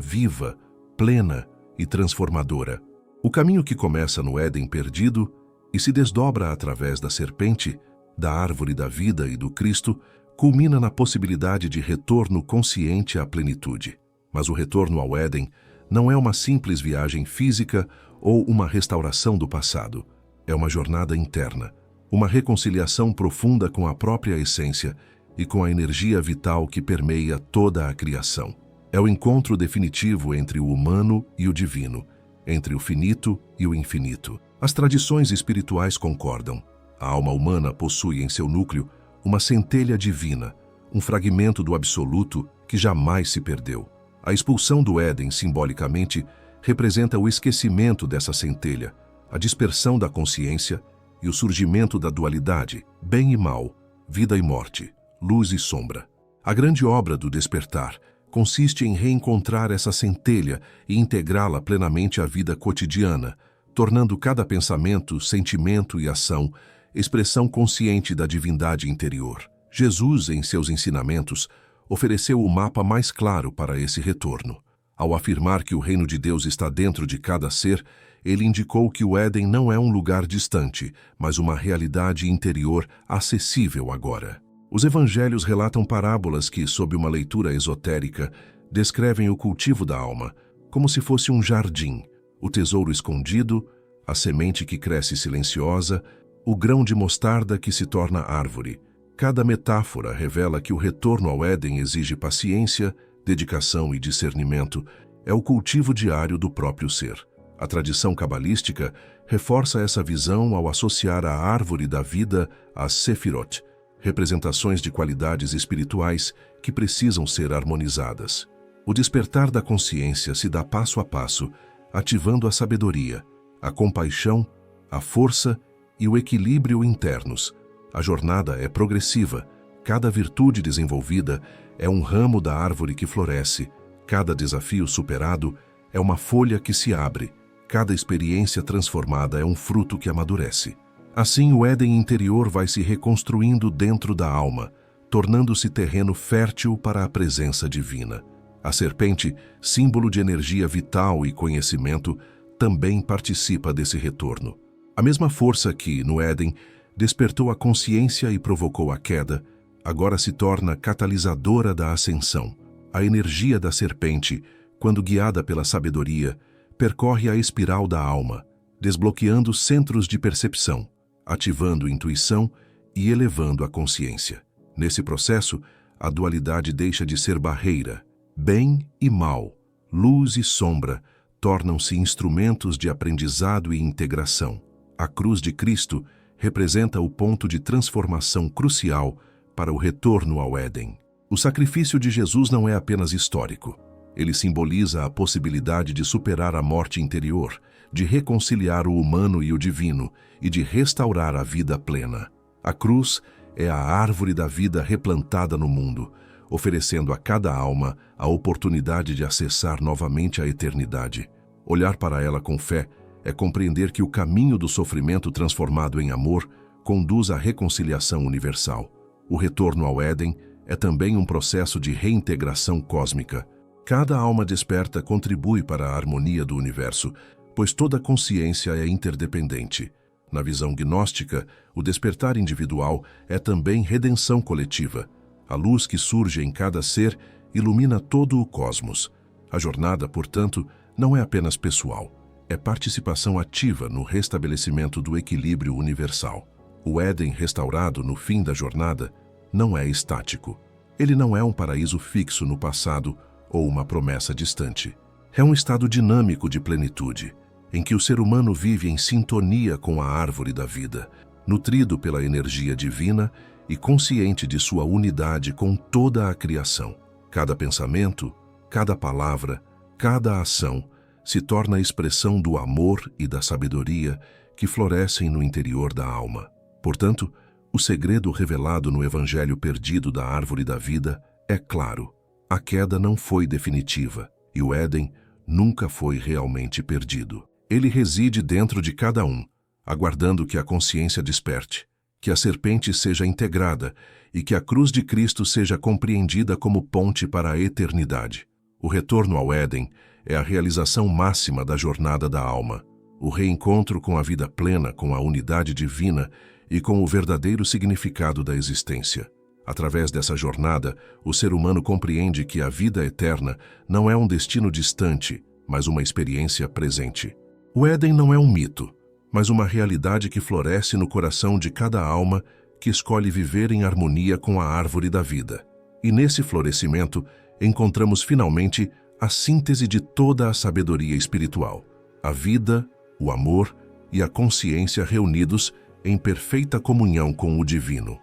viva, plena e transformadora. O caminho que começa no Éden perdido e se desdobra através da serpente, da árvore da vida e do Cristo, culmina na possibilidade de retorno consciente à plenitude. Mas o retorno ao Éden não é uma simples viagem física ou uma restauração do passado. É uma jornada interna, uma reconciliação profunda com a própria essência e com a energia vital que permeia toda a criação. É o encontro definitivo entre o humano e o divino, entre o finito e o infinito. As tradições espirituais concordam. A alma humana possui em seu núcleo uma centelha divina, um fragmento do absoluto que jamais se perdeu. A expulsão do Éden, simbolicamente, representa o esquecimento dessa centelha, a dispersão da consciência e o surgimento da dualidade, bem e mal, vida e morte, luz e sombra. A grande obra do despertar consiste em reencontrar essa centelha e integrá-la plenamente à vida cotidiana, tornando cada pensamento, sentimento e ação expressão consciente da divindade interior. Jesus, em seus ensinamentos, ofereceu o mapa mais claro para esse retorno. Ao afirmar que o reino de Deus está dentro de cada ser, ele indicou que o Éden não é um lugar distante, mas uma realidade interior acessível agora. Os evangelhos relatam parábolas que, sob uma leitura esotérica, descrevem o cultivo da alma, como se fosse um jardim, o tesouro escondido, a semente que cresce silenciosa, o grão de mostarda que se torna árvore. Cada metáfora revela que o retorno ao Éden exige paciência, dedicação e discernimento. É o cultivo diário do próprio ser. A tradição cabalística reforça essa visão ao associar a árvore da vida às Sefirot, representações de qualidades espirituais que precisam ser harmonizadas. O despertar da consciência se dá passo a passo, ativando a sabedoria, a compaixão, a força e o equilíbrio internos. A jornada é progressiva. Cada virtude desenvolvida é um ramo da árvore que floresce. Cada desafio superado é uma folha que se abre. Cada experiência transformada é um fruto que amadurece. Assim, o Éden interior vai se reconstruindo dentro da alma, tornando-se terreno fértil para a presença divina. A serpente, símbolo de energia vital e conhecimento, também participa desse retorno. A mesma força que, no Éden, despertou a consciência e provocou a queda, agora se torna catalisadora da ascensão. A energia da serpente, quando guiada pela sabedoria, percorre a espiral da alma, desbloqueando centros de percepção, ativando intuição e elevando a consciência. Nesse processo, a dualidade deixa de ser barreira. Bem e mal, luz e sombra, tornam-se instrumentos de aprendizado e integração. A cruz de Cristo representa o ponto de transformação crucial para o retorno ao Éden. O sacrifício de Jesus não é apenas histórico. Ele simboliza a possibilidade de superar a morte interior, de reconciliar o humano e o divino e de restaurar a vida plena. A cruz é a árvore da vida replantada no mundo, oferecendo a cada alma a oportunidade de acessar novamente a eternidade. Olhar para ela com fé é compreender que o caminho do sofrimento transformado em amor conduz à reconciliação universal. O retorno ao Éden é também um processo de reintegração cósmica. Cada alma desperta contribui para a harmonia do universo, pois toda consciência é interdependente. Na visão gnóstica, o despertar individual é também redenção coletiva. A luz que surge em cada ser ilumina todo o cosmos. A jornada, portanto, não é apenas pessoal. É participação ativa no restabelecimento do equilíbrio universal. O Éden restaurado no fim da jornada não é estático. Ele não é um paraíso fixo no passado ou uma promessa distante. É um estado dinâmico de plenitude, em que o ser humano vive em sintonia com a árvore da vida, nutrido pela energia divina e consciente de sua unidade com toda a criação. Cada pensamento, cada palavra, cada ação se torna a expressão do amor e da sabedoria que florescem no interior da alma. Portanto, o segredo revelado no Evangelho perdido da Árvore da Vida é claro. A queda não foi definitiva e o Éden nunca foi realmente perdido. Ele reside dentro de cada um, aguardando que a consciência desperte, que a serpente seja integrada e que a cruz de Cristo seja compreendida como ponte para a eternidade. O retorno ao Éden é a realização máxima da jornada da alma, o reencontro com a vida plena, com a unidade divina e com o verdadeiro significado da existência. Através dessa jornada, o ser humano compreende que a vida eterna não é um destino distante, mas uma experiência presente. O Éden não é um mito, mas uma realidade que floresce no coração de cada alma que escolhe viver em harmonia com a árvore da vida. E nesse florescimento, encontramos finalmente a síntese de toda a sabedoria espiritual. A vida, o amor e a consciência reunidos em perfeita comunhão com o divino.